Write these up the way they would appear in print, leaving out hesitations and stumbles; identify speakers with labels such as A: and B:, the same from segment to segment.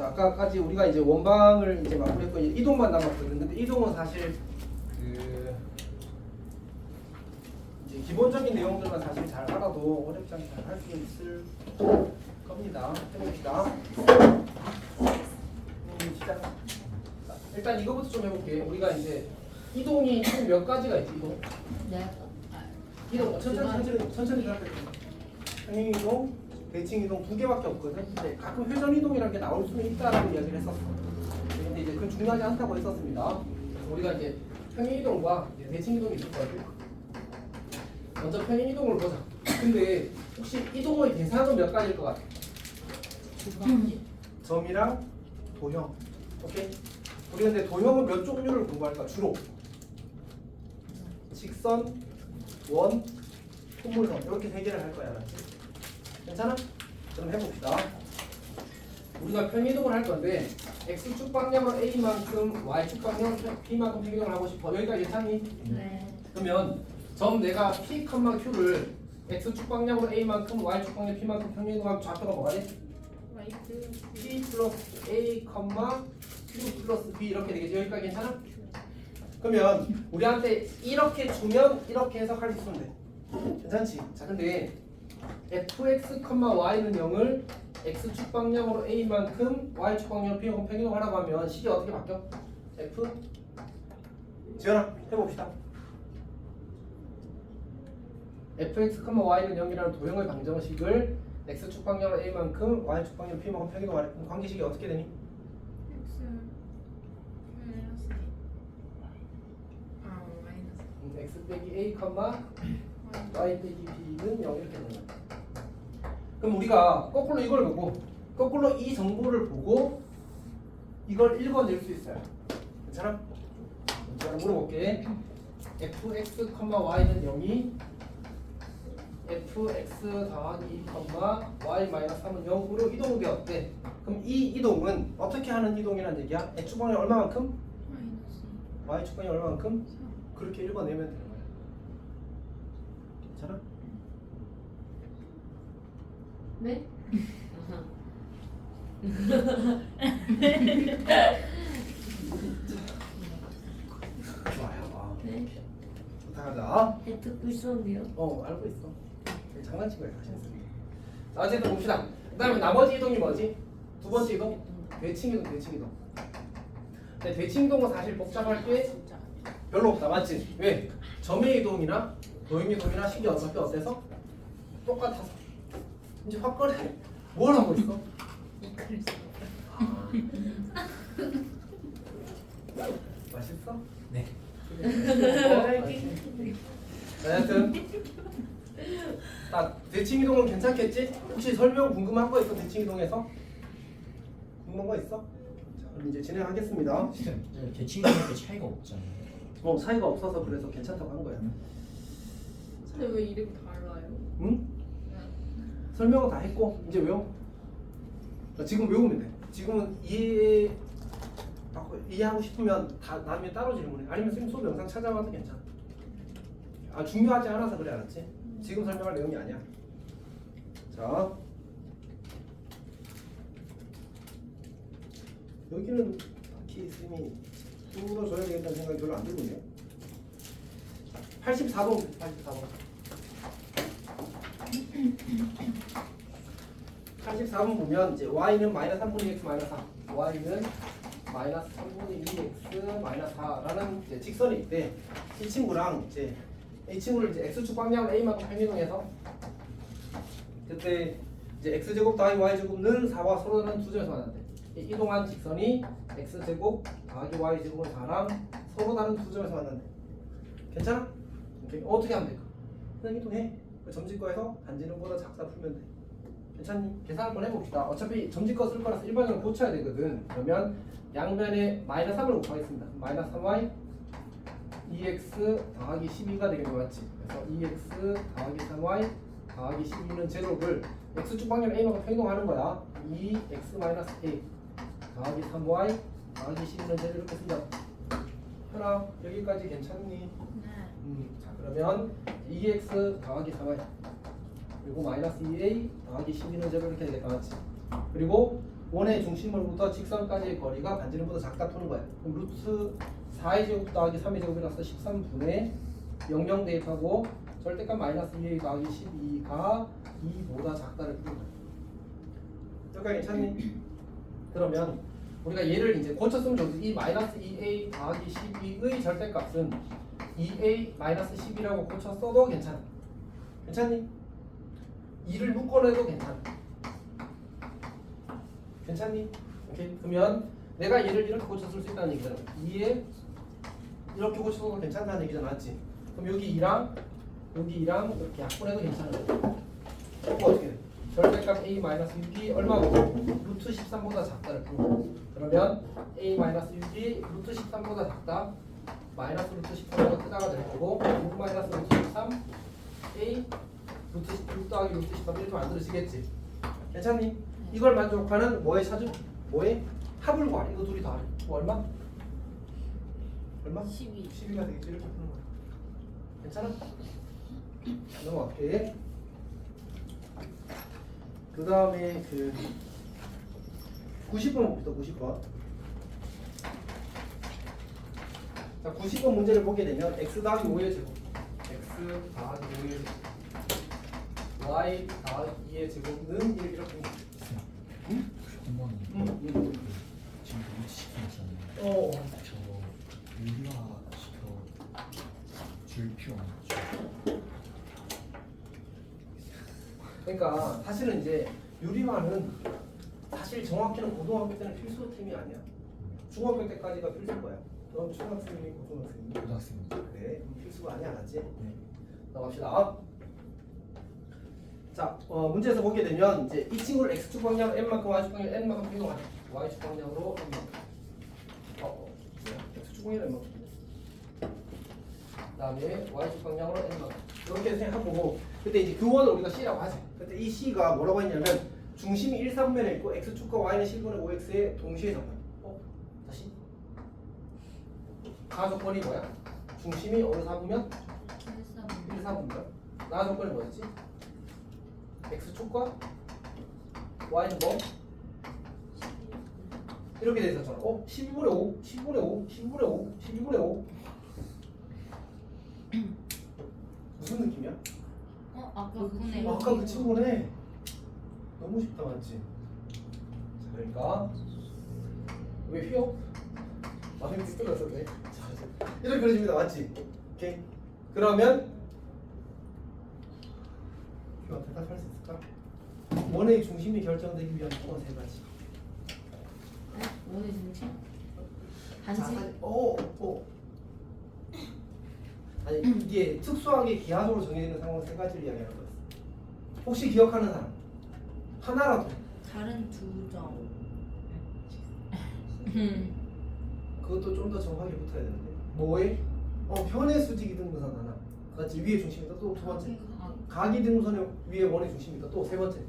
A: 자, 아까까지 우리가 이제 원방을 이제 마무리했고 이제 이동만 남았거든요. 근데 이동은 사실 그 이제 기본적인 내용들만 사실 잘 알아도 어렵지 않게 잘 할 수 있을 겁니다. 해봅시다. 시작. 자, 일단 이거부터 좀 해볼게. 우리가 이제 이동이 총 몇 가지가 있지? 이동?
B: 네.
A: 이동 천천히 할게요. 평행 이동, 대칭 이동 두 개밖에 없거든. 근데 가끔 회전 이동이라는 게 나올 수는 있다라는 이야기를 했었어. 근데 이제 그건 중요하지 않다고 했었습니다. 우리가 이제 평행 이동과 이제 대칭 이동이 있을 거거든. 먼저 평행 이동을 보자. 근데 혹시 이동의 대상은 몇 가지일 것 같아? 점이랑 도형. 오케이? 우리 근데 도형은 몇 종류를 공부할까? 주로 직선, 원, 통물선 이렇게 세 개를 할 거야. 알았지? 괜찮아? 그럼 해봅시다. 우리가 평이동을 할 건데 x축 방향은 a만큼 y축 방향 b만큼 평이동을 하고 싶어. 여기까지 괜찮니?
B: 네.
A: 그러면 점 내가 p, q를 x축 방향으로 a만큼 y축 방향 b만큼 평이동하면 좌표가 뭐가 돼? p 플러스 a, q 플러스 b 이렇게 되겠지. 여기까지 괜찮아? 그러면 우리한테 이렇게 주면 이렇게 해석할 수 있으면 돼. 괜찮지? 자, 근데 fx, y는 0을 x축 방향으로 a만큼 y축 방향으로 b만큼 평이동하라고 하면 식이 어떻게 바뀌어? f 지연아 해봅시다. fx, y는 0이라는 도형의 방정식을 x축 방향으로 a만큼 y축 방향으로 b만큼 평이동하래. 관계식이 어떻게 되니? x 빼기 a, y 빼기 b는 0 이렇게 되는 거야. 그럼 우리가 거꾸로 이걸 보고 거꾸로 이 정보를 보고 이걸 읽어낼 수 있어요. 괜찮아? 제가 물어볼게. fx, y는 0이 fx 더하기 2, y 마이너스 3은 0으로 이동이 되었대. 그럼 이 이동은 어떻게 하는 이동이라는 얘기야? x축 방향 얼마만큼? y축 방향 얼마만큼? 그렇게 읽어내면 되는 거야. 괜찮아?
B: 네?
A: 좋아요.
B: 네.
A: 부탁하자.
B: 듣고 있었는데요.
A: 알고 있어. 장난친 거야 사실. 자, 어쨌든 봅시다. 그다음에 나머지 이동이 뭐지? 두 번째 이동? 대칭 이동, 대칭 이동. 근데 대칭 이동은 사실 복잡할 게 별로 없다, 맞지? 왜? 점의 이동이나 도형 이동이나 식이 어차피 어때서? 똑같아서. 이제 확거래. 뭘 하고 있어? 맛있어?
C: 네.
A: 하여튼 대칭 이동은 괜찮겠지? 혹시 설명 궁금한 거 있어? 대칭 이동에서? 궁금한 거 있어? 자, 그럼 이제 진행하겠습니다.
C: 대칭이랑 차이가 없잖아요.
A: 차이가 없어서 그래서 괜찮다고 한 거야.
D: 근데 왜 이름이 달라요?
A: 응? 설명은 다 했고 이제 외워. 지금 외우면 돼. 지금은 이해하고 싶으면 나중에 따로 질문해. 아니면 선생님 수업 영상 찾아와도 괜찮아. 중요하지 않아서 그래, 알았지? 지금 설명할 내용이 아니야. 자, 여기는 딱히 선생님이 풀어줘야 되겠다는 생각이 별로 안 들거든요. 84번 84번 보면 이제 y는 마이너스 3분의 x 마이너스 4, y는 마이너스 3분의 2x 마이너스 4라는 이제 직선이 있대. 이 친구랑 이 친구를 이제 x축 방향으로 a만큼 평이동해서 그때 이제 x제곱 더하기 y제곱는 4와 서로 다른 두 점에서 만난대. 이동한 직선이 x제곱 더하기 y제곱은 4랑 서로 다른 두 점에서 만난대. 괜찮아? 오케이. 어떻게 하면 될까? 그냥 이동해. 점집거에서 반지름보다 작다 풀면 돼. 괜찮니? 계산 한번 해봅시다. 어차피 점집거 쓸 거라서 일반적으로 고쳐야 되거든. 그러면 양변에 마이너스 3을 곱하겠습니다. 마이너스 3y 2x 더하기 12가 되겠네, 맞지? 그래서 2x 더하기 3y 더하기 12는 제곱을 x축 방향 a만큼 평이동하는 거야. 2x 마이너스 a 더하기 3y 더하기 12는 제곱 이렇게 쓴다. 하나 여기까지 괜찮니? 자, 그러면 2x 더하기 4y 그리고 마이너스 2a 더하기 12는 제곱 이렇게 되겠다, 맞지? 그리고 원의 중심으로부터 직선까지의 거리가 반지름보다 작다 푸는 거야. 그럼 루트 4의 제곱 더하기 3의 제곱이라서 13분의 00 대입하고 절대값 마이너스 2a 더하기 12가 2보다 작다를 푸는 거야. 여기까지 괜찮니? 그러면 우리가 얘를 이제 고쳤으면 좋지. 이 마이너스 2a 더하기 12의 절대값은 2a 마이너스 12라고 고쳤어도 괜찮아. 괜찮니? 2를 묶어내도 괜찮아. 괜찮니? 오케이. 그러면 내가 얘를 이렇게 고쳤을 수 있다는 얘기잖아. 2에 이렇게 고쳐도 괜찮다는 얘기잖아. 맞지? 그럼 여기 2랑 이렇게 약분해도 괜찮아. 그럼 어떻게 돼? 절대값 a-6이 얼마고? 루트 13보다 작다를 푸고 그러면 a-6이 루트 13보다 작다 마이너스 루트 13보다 크다가 될 거고 6 마이너스 루트 13 a 루트 6 더하기 루트 13 이렇게 만들어지겠지. 괜찮니? 이걸 만족하는 뭐의 차주? 뭐의 합을 구하래. 이거 둘이 더하래. 뭐 얼마? 얼마?
B: 12.
A: 12가 되겠지. 이렇게 푸는 거야. 괜찮아? 넘어갈게. 그 다음에 그 90번 봅시다. 90번. 자, 90번 문제를 보게 되면 x 더하기 5의 제곱 x 더하기 5의 제곱 y 더하기 2의 제곱은 이렇게 응?
C: 공무원이
A: 응.
C: 지금 우리 시키잖아요.
A: 어.
C: 저 유리화 시켜 줄 필요 없죠.
A: 그러니까 사실은 이제 유리화는 사실 정확히는 고등학교 때는 필수템이 아니야. 중학교 때까지가 필수일 거야. 그럼 초등학생이 고등학생이
C: 고등학생이죠.
A: 그래. 그럼 필수가 아니야, 알았지?
C: 네.
A: 넘어갑시다. 자, 문제에서 보게 되면 이제 이 친구를 x축 방향 n만큼 y축 방향 n만큼 이동하네. y축 방향으로 n만큼. 뭐야? x축 방향 n만큼. 그다음에 y축 방향으로 n만큼. 이렇게 생각하고 그때 이제 그 원을 우리가 c라고 하지. 그때 이 c가 뭐라고 했냐면 중심이 1, 3면에 있고 x축과 y는 10분의 5x에 동시에 접한. 다시. 가 조건이 뭐야? 중심이 어느 4분면? 1, 4분면. 나 조건이 뭐였지? x축과 y는 뭐? 이렇게 돼 있었잖아. 12분의 5, 12분의 5, 12분의 5, 12분의 5. 무슨 느낌이야?
B: 아까 그네.
A: 아까 그 친구네. 너무 쉽다 맞지? 자, 그러니까 왜 휘어? 마음이 삐뚤어서 그래. 자, 이렇게 그려집니다. 맞지? 오케이. 그러면 휘어 대답할 수 있을까? 원의 중심이 결정되기 위한 조건 세 가지.
B: 원의 중심?
A: 자,
B: 반지?
A: 아니 이게 특수하게 기하적으로 정해지는 상황 세 가지를 이야기하는 거였어. 혹시 기억하는 사람? 하나라도.
B: 다른 두 점.
A: 그것도 좀 더 정확하게 붙어야 되는데. 뭐에? 현의 수직 이등분선 하나. 맞지? 위에 중심이 있다. 또 두 번째. 각 이등분선의 위에 원의 중심이 있다. 또 세 번째.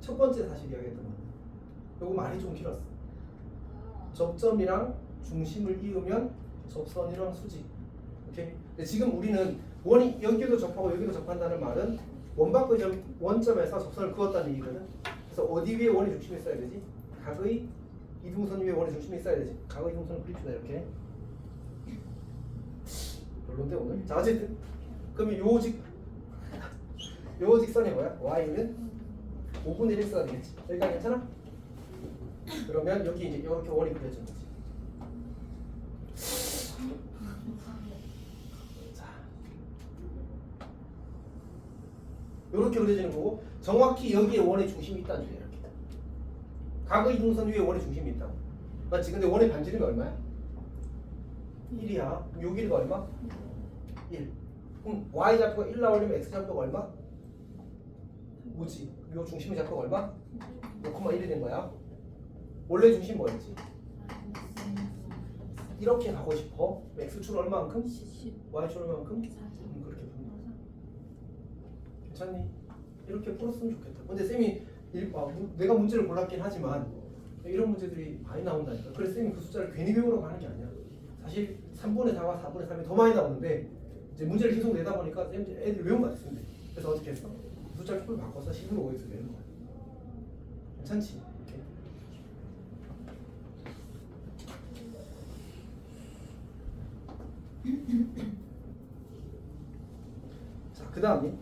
A: 첫 번째 사실 이야기했던 거. 요거 말이 좀 길었어. 접점이랑 중심을 이으면 접선이랑 수직. 오케이? 근데 지금 우리는 원이 여기도 접하고 여기도 접한다는 말은 원바의 원점에서 접선을 그었다는 얘기거든. 그래서 어디 위에 원의 중심이 있어야 되지? 각의 이등선 위에 원의 중심이 있어야 되지. 각의 이등선을 그립시다 이렇게. 별론데 오늘? 자 어쨌든 그러면 요 직선이 뭐야? y는 5분의 1x가 되겠지. 여기까지 괜찮아? 그러면 여기 이제 이렇게 원이 그려진 거지. 자, 이렇게 그려지는 거고 정확히 여기에 원의 중심이 있다는 줄이야. 이렇게. 각의 이등선 위에 원의 중심이 있다고. 맞지? 근데 원의 반지름이 얼마야? 1이야. 그럼 요 길이가 얼마? 1. 그럼 y 좌표가 1 나오려면 x 좌표가 얼마? 5지. 요 중심의 좌표가 얼마? 5,1이 된 거야. 원래 중심 뭐였지? 이렇게 가고 싶어. x축은 얼마만큼? y축은 얼마만큼? 그렇게 푼다. 괜찮니? 이렇게 풀었으면 좋겠다. 근데 쌤이 내가 문제를 골랐긴 하지만 이런 문제들이 많이 나온다니까. 그래서 쌤이 그 숫자를 괜히 외우려고 하는 게 아니야. 사실 3분의 4와 4분의 3이 더 많이 나오는데 이제 문제를 계속 내다 보니까 쌤 애들 외운 것 같습니다. 그래서 어떻게 했어? 숫자를 풀 바꿔서 10분의 5x 내는 거야. 괜찮지? 이렇게. 자, 그 다음에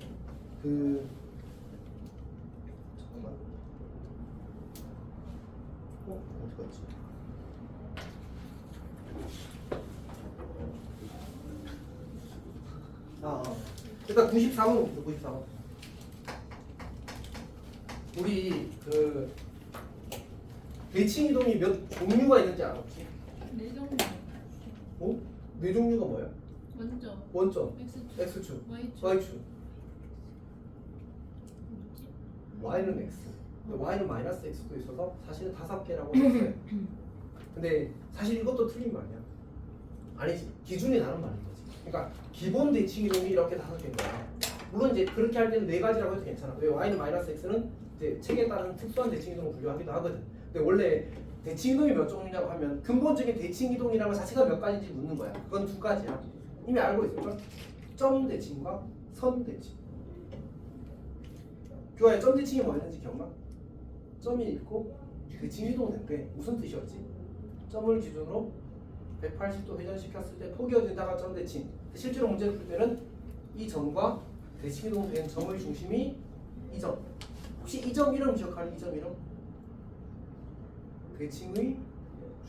A: 잠깐만. 어디 갔지? 일단 94번부터 94번. 우리 그 대칭 이동이 몇 종류가 있는지 알아 혹시?
D: 네 종류.
A: 어? 네 종류가 뭐야?
D: 먼저
A: 원점,
D: X축,
A: X축,
D: Y축.
A: Y축.
D: 뭐지?
A: Y는 X, Y는 마이너스 X도 있어서 사실은 5개라고 했어요. 근데 사실 이것도 틀린 말이야. 아니지, 기준이 다른 말인 거지. 그러니까 기본 대칭 이동이 이렇게 5개인 거야. 물론 이제 그렇게 할 때는 4가지라고 해도 괜찮아. 왜 Y는 마이너스 X는 이제 책에 따른 특수한 대칭 이동을 분류하기도 하거든. 근데 원래 대칭 이동이 몇 종류냐고 하면 근본적인 대칭 이동이라는 것 자체가 몇 가지인지 묻는 거야. 그건 2가지야. 이미 알고 있었죠? 점 대칭과 선 대칭. 교화에 점 대칭이 뭐였는지 기억나? 점이 있고 대칭 이동된대. 무슨 뜻이었지? 점을 기준으로 180도 회전시켰을 때 포개어진다가 점 대칭. 실제로 문제를 풀 때는 이 점과 대칭 이동된 점의 중심이 이 점. 혹시 이 점 이름 기억하니? 이 점 이름? 대칭의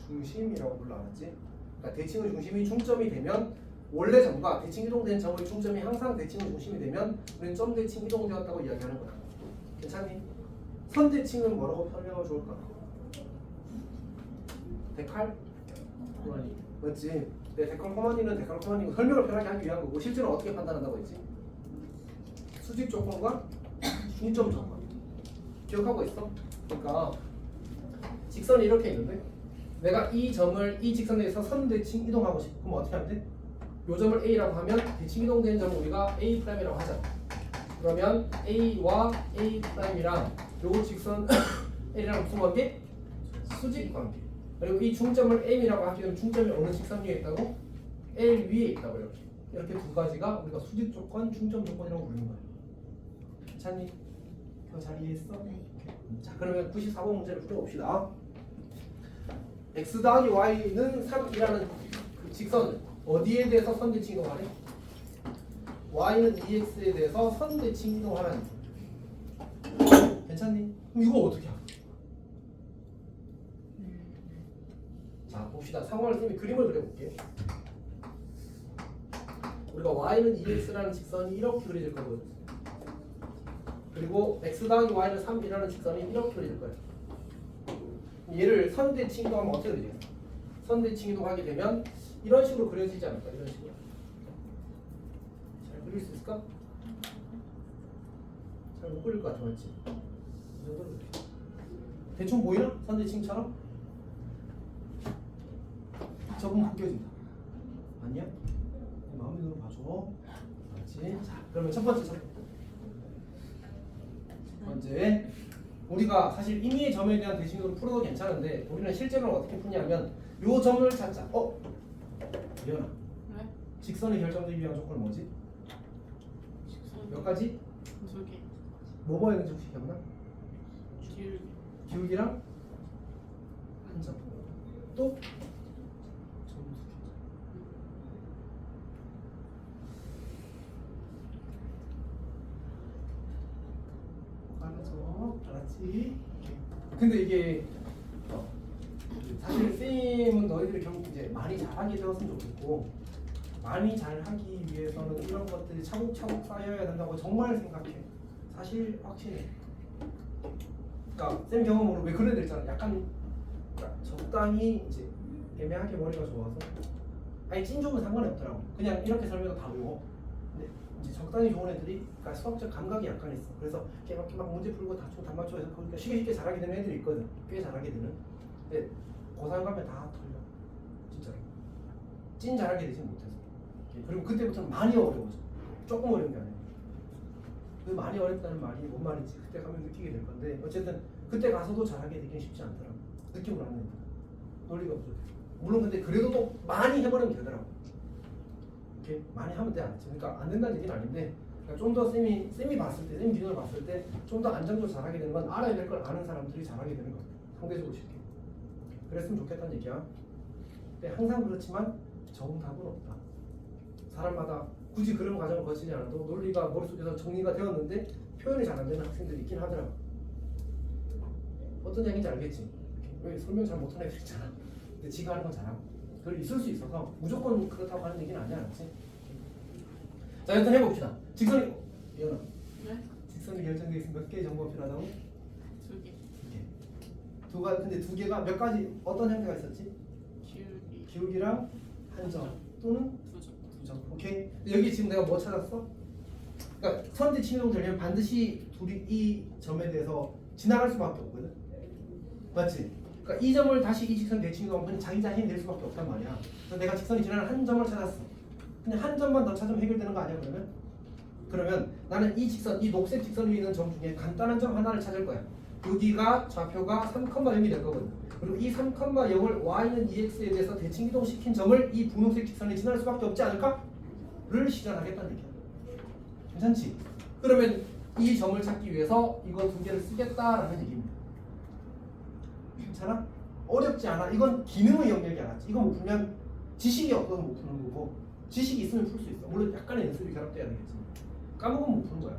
A: 중심이라고 불러왔지. 그러니까 대칭의 중심이 중점이 되면 원래 점과 대칭 이동된 점의 중점이 항상 대칭의 중심이 되면 우리는 점 대칭 이동되었다고 이야기하는 거야. 괜찮니? 선 대칭은 뭐라고 설명하면 좋을까? 데칼? 코마니. 맞지? 네, 데칼 코마니는 데칼 코마니고 설명을 편하게 하기 위한 거고 실제로 어떻게 판단한다고 했지? 수직 조건과 중점 조건. 기억하고 있어? 그러니까 직선이 이렇게 있는데 내가 이 점을 이 직선 내에서 선 대칭 이동하고 싶어. 그럼 어떻게 하면 돼? 요 점을 A라고 하면 대칭 이동된 점을 우리가 A'이라고 하자. 그러면 A와 A'이랑 요 직선 L이랑 무슨 관계? 수직 관계. 그리고 이 중점을 M이라고 하게 되면 중점이 어느 직선 위에 있다고? L 위에 있다고 이렇게 2가지가 우리가 수직 조건, 중점 조건이라고 부르는 거예요. 괜찮니? 그거 잘 이해했어?
B: 네.
A: 자, 그러면 94번 문제를 풀어봅시다. x 더하기 y는 3이라는 그 직선은 어디에 대해서 선대칭 이동하래? y는 2x에 대해서 선대칭 이동하라는 거야. 괜찮니? 그럼 이거 어떻게 하냐? 자, 봅시다. 상황을 쌤이 그림을 그려볼게. 우리가 y는 2x라는 직선이 이렇게 그려질 거거든. 그리고 x 더하기 y는 3이라는 직선이 이렇게 그려질 거야. 얘를 선대칭 이동하면 어떻게 되죠? 선대칭 이동하게 되면 이런 식으로 그려지지 않을까? 이런 식으로. 잘 그릴 수 있을까? 잘 못 그릴 것 같아, 맞지? 이 정도로 그려. 대충 보이나? 선대칭처럼? 저건 벗겨진다. 아니야? 마음의 눈으로 봐줘. 맞지? 자, 그러면 첫 번째. 우리가 사실 임의의 점에 대한 대칭으로 풀어도 괜찮은데 우리는 실제로는 어떻게 푸냐면 요 점을 찾자. 미연아.
D: 네?
A: 직선이 결정되기 위한 조건은 뭐지?
D: 직선
A: 몇 가지?
D: 2개.
A: 뭐였는지 혹시 기억나?
D: 길.
A: 기울기랑 한 점. 또? 알았지? 근데 이게 사실 쌤은 너희들이 이제 많이 잘하게 되었으면 좋겠고 많이 잘하기 위해서는 이런 것들이 차곡차곡 쌓여야 된다고 정말 생각해. 사실 확신해. 그러니까 쌤 경험으로 왜 그런 애들 있잖아. 약간 그러니까 적당히 이제 애매하게 머리가 좋아서 아니 찐종은 상관이 없더라고. 그냥 이렇게 설명도 다 외워. 근데 이제 적당히 좋은 애들이 그러니까 수학적 감각이 약간 있어. 그래서 이렇게 막 문제 풀고 다투고 단맞춰서 그러니까 쉽게 잘하게 되는 애들이 있거든. 꽤 잘하게 되는. 근데 고3 가면 다 털려. 진짜로. 찐 잘하게 되지 못해서. 그리고 그때부터는 많이 어려워져. 조금 어려운 게 아니야. 그 많이 어렵다는 말이 뭔 말인지 그때 가면 느끼게 될 건데 어쨌든 그때 가서도 잘하게 되긴 쉽지 않더라고. 느낌으로 하는 애들. 논리가 부족해. 물론 근데 그래도 또 많이 해버리면 되더라고. 이렇게 많이 하면 돼. 안 돼. 그러니까 안 된다는 얘기는 아닌데 그러니까 좀 더 쌤이 봤을 때, 쌤 기준으로 봤을 때 좀 더 안정적으로 잘하게 되는 건 알아야 될 걸 아는 사람들이 잘하게 되는 거야. 상대적으로 쉽게. 그랬으면 좋겠다는 얘기야. 근데 항상 그렇지만 정답은 없다. 사람마다 굳이 그런 과정을 거치지 않아도 논리가 머릿속에서 정리가 되었는데 표현이 잘 안 되는 학생들이 있긴 하더라고. 어떤 얘기인지 알겠지? 왜 설명 잘 못하는 애들 있잖아. 근데 지가 하는 건 잘하고. 그걸 있을 수 있어서 무조건 그렇다고 하는 얘기는 아니야, 알았지? 자, 일단 해봅시다. 직선이 이현아,
D: 네?
A: 직선이 결정되어 있으면 몇 개의 정보가 필요하다고?
D: 2개.
A: 두 개. 근데 두 개가 몇 가지 어떤 형태가 있었지?
D: 기울기.
A: 기울기랑 한점 또는
D: 2점.
A: 두 점. 오케이. 여기 지금 내가 뭐 찾았어? 그러니까 선제 침동 되려면 반드시 둘이 이 점에 대해서 지나갈 수밖에 없거든. 맞지? 그러니까 이 점을 다시 이 직선 대칭이동하면 그냥 자기 자신이 될 수밖에 없단 말이야. 그래서 내가 직선이 지나는 한 점을 찾았어. 근데 한 점만 더 찾으면 해결되는 거 아니야 그러면? 그러면 나는 이 직선, 이 녹색 직선 위에 있는 점 중에 간단한 점 하나를 찾을 거야. 여기가 좌표가 3,0이 될 거거든. 그리고 이 3,0을 y는 2x에 대해서 대칭 이동시킨 점을 이 분홍색 직선이 지날 수밖에 없지 않을까?를 실현하겠다는 얘기야. 괜찮지? 그러면 이 점을 찾기 위해서 이거 두 개를 쓰겠다라는 얘기입니다. 괜찮아? 어렵지 않아. 이건 기능의 영역이 알았지. 이거 못 풀면 지식이 없어서 못 푸는 거고 지식이 있으면 풀 수 있어. 물론 약간의 연습이 결합돼야 되겠지. 까먹으면 못 푸는 거야.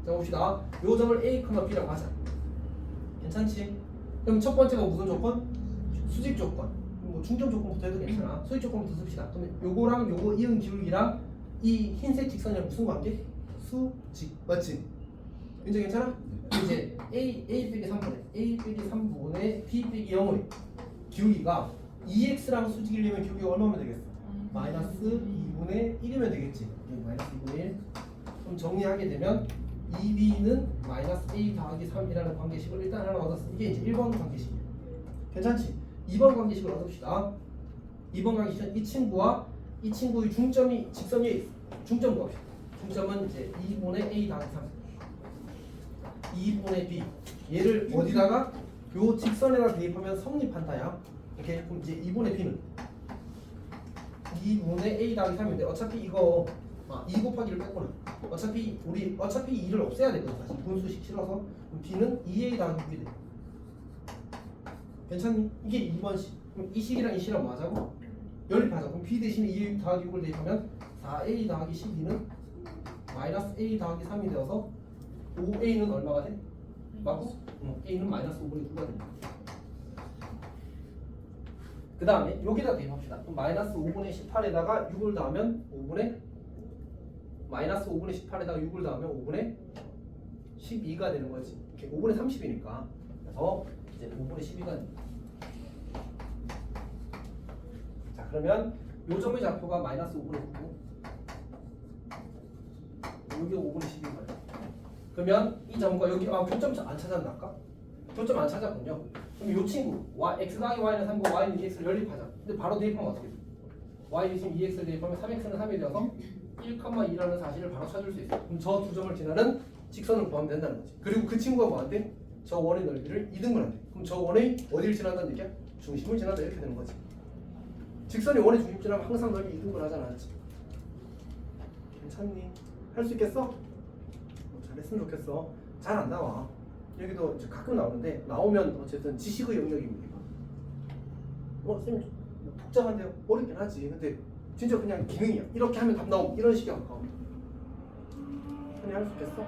A: 자 봅시다. 요 점을 A, B라고 하자. 괜찮지? 그럼 첫 번째가 무슨 조건? 수직 조건. 뭐 중점 조건부터 해도 괜찮아. 수직 조건부터 씁시다. 그러면 요거랑 요거 이은 기울기랑 이 흰색 직선이랑 무슨 관계? 수직. 맞지? 이제 괜찮아? 이제 A 빼기 3분의 A 빼기 3분의 B 빼기 0의 기울기가 2x라고 수직이려면 기울기가 얼마면 되겠어? 마이너스 2분의 1이면 되겠지. 마이너스 2분의 1. 그럼 정리하게 되면 2b는 마이너스 a 더하기 3이라는 관계식을 일단 하나 얻었어. 이게 이제 1번 관계식이야. 괜찮지? 2번 관계식을 얻읍시다. 2번 관계식은 이 친구와 이 친구의 중점이 직선 위에 있어. 중점 구합시다. 중점은 이제 2분의 a 더하기 3. 2분의 b. 얘를 어디다가 요 직선에다 대입하면 성립한다야. 이렇게 그럼 이제 2분의 b는 2분의 a 더하기 3인데 어차피 이거 2 곱하기 1을 뺐구나. 어차피 2를 없애야 되거든. 사실 분수식 실어서 그럼 b는 2a 더하기 6이 돼. 괜찮니? 이게 2번식. 그럼 이 식이랑 이 식이랑 뭐 하자고? 연립하자. 그럼 b 대신에 2a 더하기 6을 대입하면 4a 더하기 12는 마이너스 a 더하기 3이 되어서 5a는 얼마가 돼? 맞고? a는 마이너스 5분의 9가 됩니다. 그 다음에 여기다 대입합시다. 그럼 마이너스 5분의 18에다가 6을 더하면 5분의 마이너스 5분의 18에다가 6을 더하면 5분의 12가 되는 거지. 이렇게 5분의 30이니까. 그래서 이제 5분의 12가 됩니다. 자 그러면 요 점의 좌표가 마이너스 5분의 9. 여기가 5분의 12인 거예요. 그러면 이 점과 여기 교점 안 찾았나 아까? 교점 안 찾았군요. 그럼 이 친구 x 더하기 y는 3고 y는 2x를 연립하자. 근데 바로 대입하면 어떻게 돼? y 대신 2x를 대입하면 3x는 3이 되어서 1,2라는 사실을 바로 찾을 수 있어. 그럼 저 두 점을 지나는 직선을 구하면 된다는 거지. 그리고 그 친구가 뭐한대? 저 원의 넓이를 2등분한대. 그럼 저 원의 어디를 지난다는 얘기야? 중심을 지난다 이렇게 되는 거지. 직선이 원의 중심 지나면 항상 넓이 2등분 하잖아. 알았지? 괜찮니? 할 수 있겠어? 잘했으면 좋겠어. 잘 안 나와. 여기도 이제 가끔 나오는데 나오면 어쨌든 지식의 영역입니다. 쌤 복잡한데요? 어렵긴 하지. 근데 진짜 그냥 기능이야. 이렇게 하면 답 나오고 이런 식이 가까워. 편히 할 수 있겠어?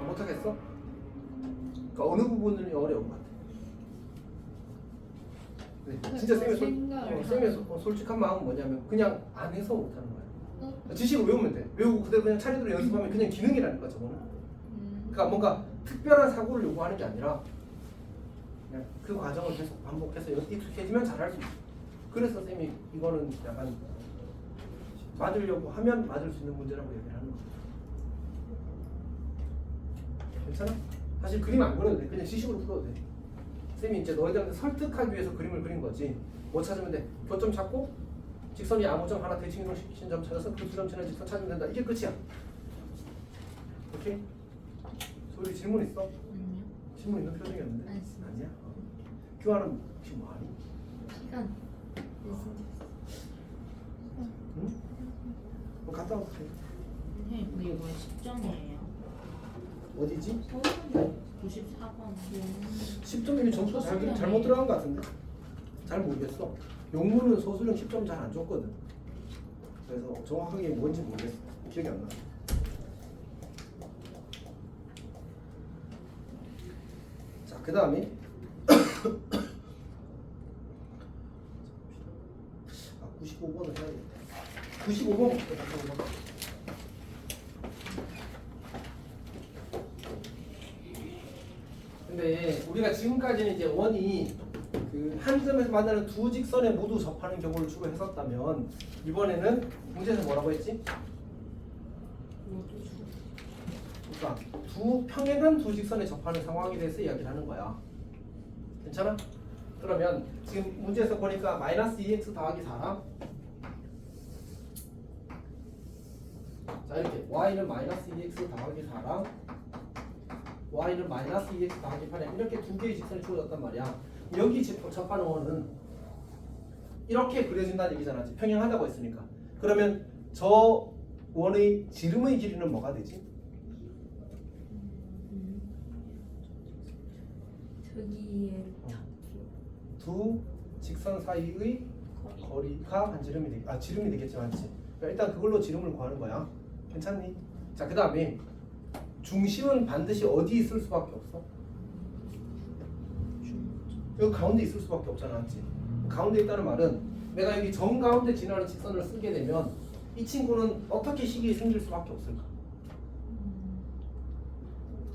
A: 못하겠어? 그러니까 어느 부분이 어려운 것 같아. 네, 진짜 쌤의 솔직한 마음은 뭐냐면 그냥 안 해서 못하는 거야. 지식을 외우면 돼. 외우고 그대로 그냥 차례대로 연습하면 그냥 기능이라니까 저거는. 그러니까 뭔가 특별한 사고를 요구하는 게 아니라 그냥 그 과정을 계속 반복해서 익숙해지면 잘할 수 있어. 그래서 쌤이 이거는 약간 맞으려고 하면 맞을 수 있는 문제라고 얘기를 하는 거야. 괜찮아? 사실 그림 안 그려도 돼. 그냥 지식으로 풀어도 돼. 쌤이 이제 너희들한테 설득하기 위해서 그림을 그린 거지. 뭐 찾으면 돼? 교점 찾고 직선이 아무 점 하나 대칭 이동시킨 점 찾아서 그 두 점 지난 직선 찾으면 된다. 이게 끝이야. 오케이? 소리 질문 있어?
B: 아니요.
A: 질문 있는 표정이었는데?
B: 아니,
A: 아니야? 교환은 혹시 뭐 하니?
B: 시간.
A: 응? 뭐 갔다 와도 돼.
B: 선생님 근데 이번에 10점이에요.
A: 어디지?
B: 94번.
A: 10점이면 점수가 잘못 들어간 것 같은데? 잘 모르겠어. 영문은 소수령 10점 잘 안 줬거든. 그래서 정확하게 뭔지 모르겠어. 기억이 안 나. 자, 그 다음에 아, 95번을 해야겠다. 95번 볼게요. 95번. 근데 우리가 지금까지는 이제 원이 그 한 점에서 만나는 두 직선에 모두 접하는 경우를 주로 했었다면 이번에는 문제에서 뭐라고 했지? 그러니까 두 평행한 두 직선에 접하는 상황에 대해서 이야기를 하는 거야. 괜찮아? 그러면 지금 문제에서 보니까 마이너스 2x 더하기 4랑 자 이렇게 y는 마이너스 2x 더하기 4랑 y는 마이너스 2x 더하기 8에 이렇게 두 개의 직선이 주어졌단 말이야. 여기 접하는 원은 이렇게 그려진다는 얘기잖아. 평행하다고 했으니까. 그러면 저 원의 지름의 길이는 뭐가 되지?
B: 저기에
A: 두 직선 사이의 거리가 한 지름이 지름이 되겠지, 맞지? 그러니까 일단 그걸로 지름을 구하는 거야. 괜찮니? 자, 그 다음에 중심은 반드시 어디 있을 수밖에 없어? 여기 가운데 있을 수밖에 없잖아, 맞지? 가운데 있다는 말은 내가 여기 정 가운데 지나는 직선을 쓰게 되면 이 친구는 어떻게 식이 생길 수밖에 없을까?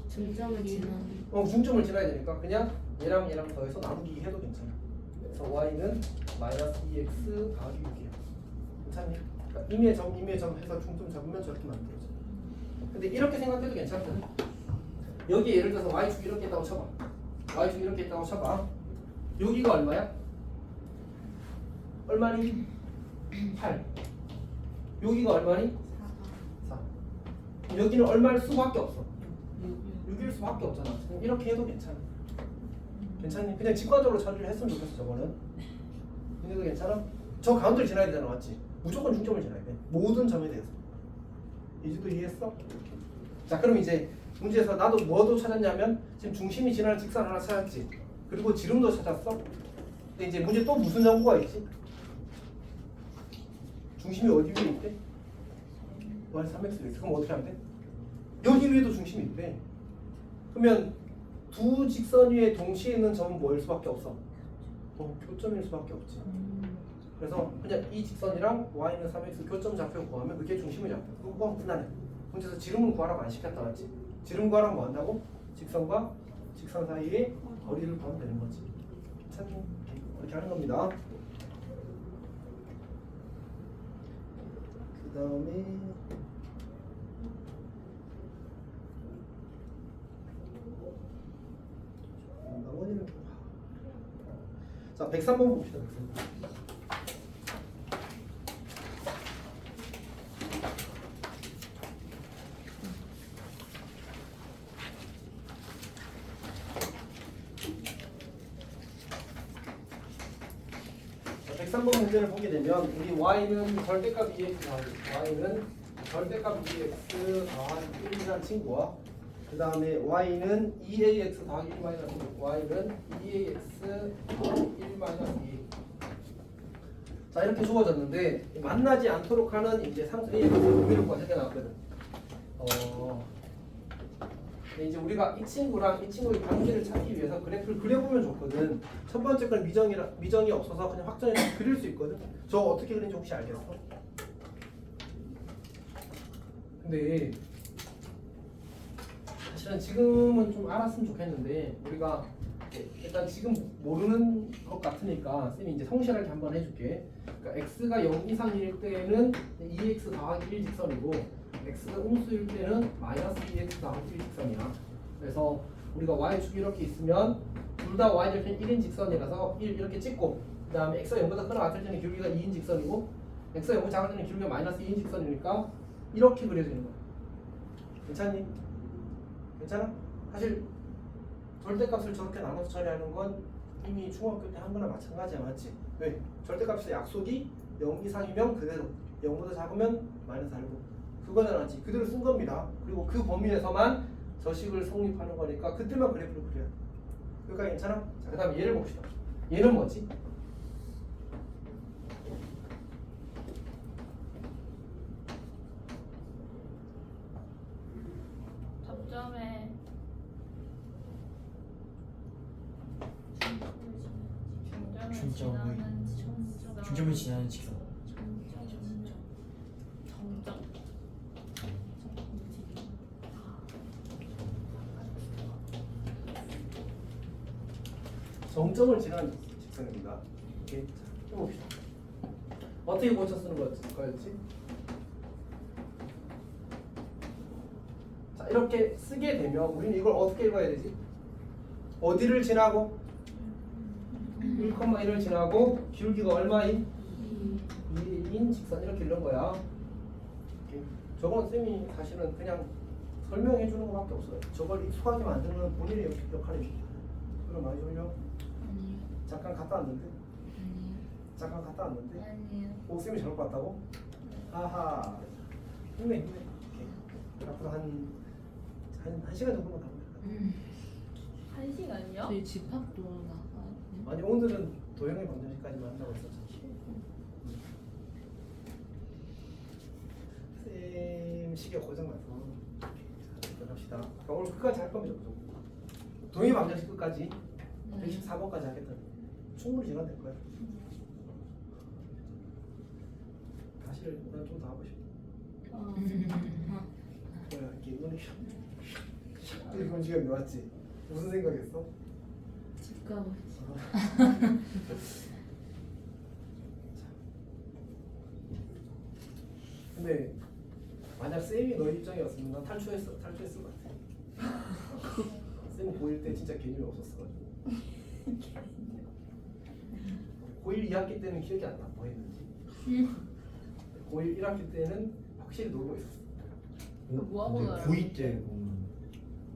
B: 중점을 지나는.
A: 중점을 지나야 되니까 그냥 얘랑 얘랑 더해서 나누기 해도 괜찮아. 그래서 y는 마이너스 2x 더하기 6이야. 괜찮니? 그러니까 임의 점 해서 중점 잡으면 저렇게 만들어져. 근데 이렇게 생각해도 괜찮거든. 여기 예를 들어서 y축 이렇게 있다고 쳐봐. y축 이렇게 있다고 쳐봐. 여기가 얼마야? 얼마니? 8. 여기가 얼마니? 4. 여기는 얼마일 수밖에 없어. 6일 수밖에 없잖아. 이렇게 해도 괜찮아. 괜찮니? 그냥 직관적으로 처리를 했으면 좋겠어. 저거는. 근데도 괜찮아? 저 가운데를 지나야 되잖아, 맞지? 무조건 중점을 지나야 돼. 모든 점에 대해서. 이제도 이해했어? 자, 그럼 이제 문제에서 나도 뭐도 찾았냐면 지금 중심이 지나는 직선 하나 찾았지. 그리고 지름도 찾았어. 근데 이제 문제 또 무슨 정보가 있지? 중심이 어디 위에 있대? y 3x 위에 있어. 그럼 어떻게 하면 돼? 여기 위에도 중심이 있대. 그러면 두 직선 위에 동시에 있는 점은 뭐일 수밖에 없어? 교점일 수밖에 없지. 그래서 그냥 이 직선이랑 y는 3x 교점 좌표 구하면 그게 중심의 좌표. 그거 구하면 끝나네. 문제에서 지름을 구하라고 안 시켰다, 맞지? 지름 구하라고 뭐 한다고? 직선과 직선 사이의 거리를 구하면 되는 거지. 괜찮니? 이렇게 하는 겁니다. 그 다음에 나머지는 자 103번 봅시다. 103번. 자, 103번 문제를 보게 되면 우리 y는 절대값 2x 더하기 y는 절대값 2x 더하기 1이라는 친구와 그 다음에 y는 2ax 더하기 1 마이너스 6 y는 2ax 더하기 1 마이너스 2. 자, 이렇게 주어졌는데 만나지 않도록 하는 이제 상수 ax 공유력과 세개 나왔거든. 근데 이제 우리가 이 친구랑 이 친구의 관계를 찾기 위해서 그래프를 그려보면 좋거든. 첫 번째 건 미정이 없어서 그냥 확정해서 그릴 수 있거든. 저 어떻게 그리는지 혹시 알겠어? 근데 사실은 지금은 좀 알았으면 좋겠는데 우리가 일단 지금 모르는 것 같으니까 쌤이 이제 성실하게 한번 해줄게. 그러니까 x가 0 이상일 때는 2x 더하기 1 직선이고 x가 음수일 때는 마이너스 2x 더하기 1 직선이야. 그래서 우리가 y축이 이렇게 있으면 둘 다 y절편 1인 직선이라서 1 이렇게 찍고 그 다음에 x가 0보다 크거나 같을 때는 기울기가 2인 직선이고 x가 0보다 작을 때는 기울기가 마이너스 2인 직선이니까 이렇게 그려지는 거야. 괜찮니? 괜찮아? 사실 절대값을 저렇게 나눠서 처리하는 건 이미 중학교 때 한 거나 마찬가지야, 맞지? 왜? 절대값의 약속이 0 이상이면 그대로 0보다 작으면 마이너스 알고 그거는 알았지. 그대로 쓴 겁니다. 그리고 그 범위에서만 저 식을 성립하는 거니까 그때만 그래프를 그려야 돼. 여기까지 괜찮아? 자, 그 다음에 얘를 봅시다. 얘는 뭐지?
D: 접점에
C: 중점을
D: 지나는
C: 중점을 지나는 직선.
D: 정점.
A: 정점을 지나는 직선입니다. 이렇게 해봅시다. 어떻게 고쳐 쓰는 거였지? 자, 이렇게 쓰게 되면 우리는 이걸 어떻게 읽어야 되지? 어디를 지나고? 1,1을 지나고 기울기가 얼마인? 2인 직선 이렇게 읽는 거야. 이렇게. 저건 쌤이 사실은 그냥 설명해 주는 것밖에 없어요. 저걸 익숙하게 만드는 건 본인의 역할입니다. 그럼 많이 졸려?
B: 아니요.
A: 잠깐 갔다 왔는데?
B: 아니요.
A: 잠깐 갔다 왔는데?
B: 아니요.
A: 오, 쌤이 잘못 봤다고? 하하. 힘내. 이렇게. 앞으로 한 시간 정도만 가보자.
D: 1시간이요?
B: 저희 집합도 나가요.
A: 아니, 오늘은 도영이 방정식까지만 한다고 했었죠. 쌤 시계 고장나서. 자, 갑시다. 그러니까 오늘 끝까지 할 겁니다. 도영이 방정식 끝까지. 114번까지 하겠다. 충분히 시간 될 거야. 다시 난 좀 더 하고 싶어. 뭐야, 이렇게 눈이 샥 이런 시간이 왔지. 무슨 생각했어?
B: 집 가고 싶어.
A: 근데 만약 쌤이 너 입장이었으면 난 탈출했을 것 같아. 쌤 고1 때 진짜 개념이 없었어가지고. 고1 2학기 때는 기억이 안 나. 뭐 했는지. 고1 1학기 때는 확실히 놀고 있었어.
D: 뭐 하고 놀아요?
C: 고2 때 보면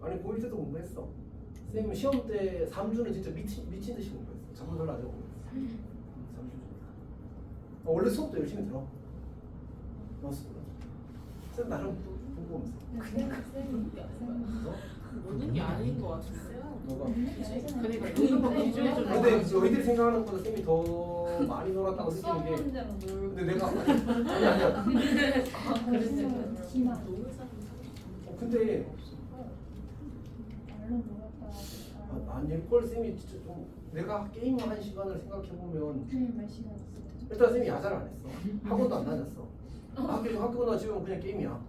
A: 아니 고1 때도 공부했어. 쌤은 시험 때 3주는 진짜 미친 듯이 공부했어. 잠도 별로 안 자고 공부했어. 3주 정도. 원래 수업도 열심히 들어. 쌤 나름 공부하면서.
D: 노는 게 아닌 것 같은데요?
A: 너가.
D: 그러니까 노는 거 기준해 좀.
A: 근데 너희들이 생각하는 것보다 쌤이 더 많이 놀았다고
D: 수업
A: 느끼는 게.
D: 문제랑 놀고.
A: 근데 내가 아니야.
D: 그랬어요. 노는 사람.
A: 근데 아닐걸 쌤이 진짜 좀 내가 게임 한 시간을 생각해 보면 일단 쌤이 야자를 안 했어. 학원도 안 다녔어. 학교 나 집에 오면 그냥 게임이야.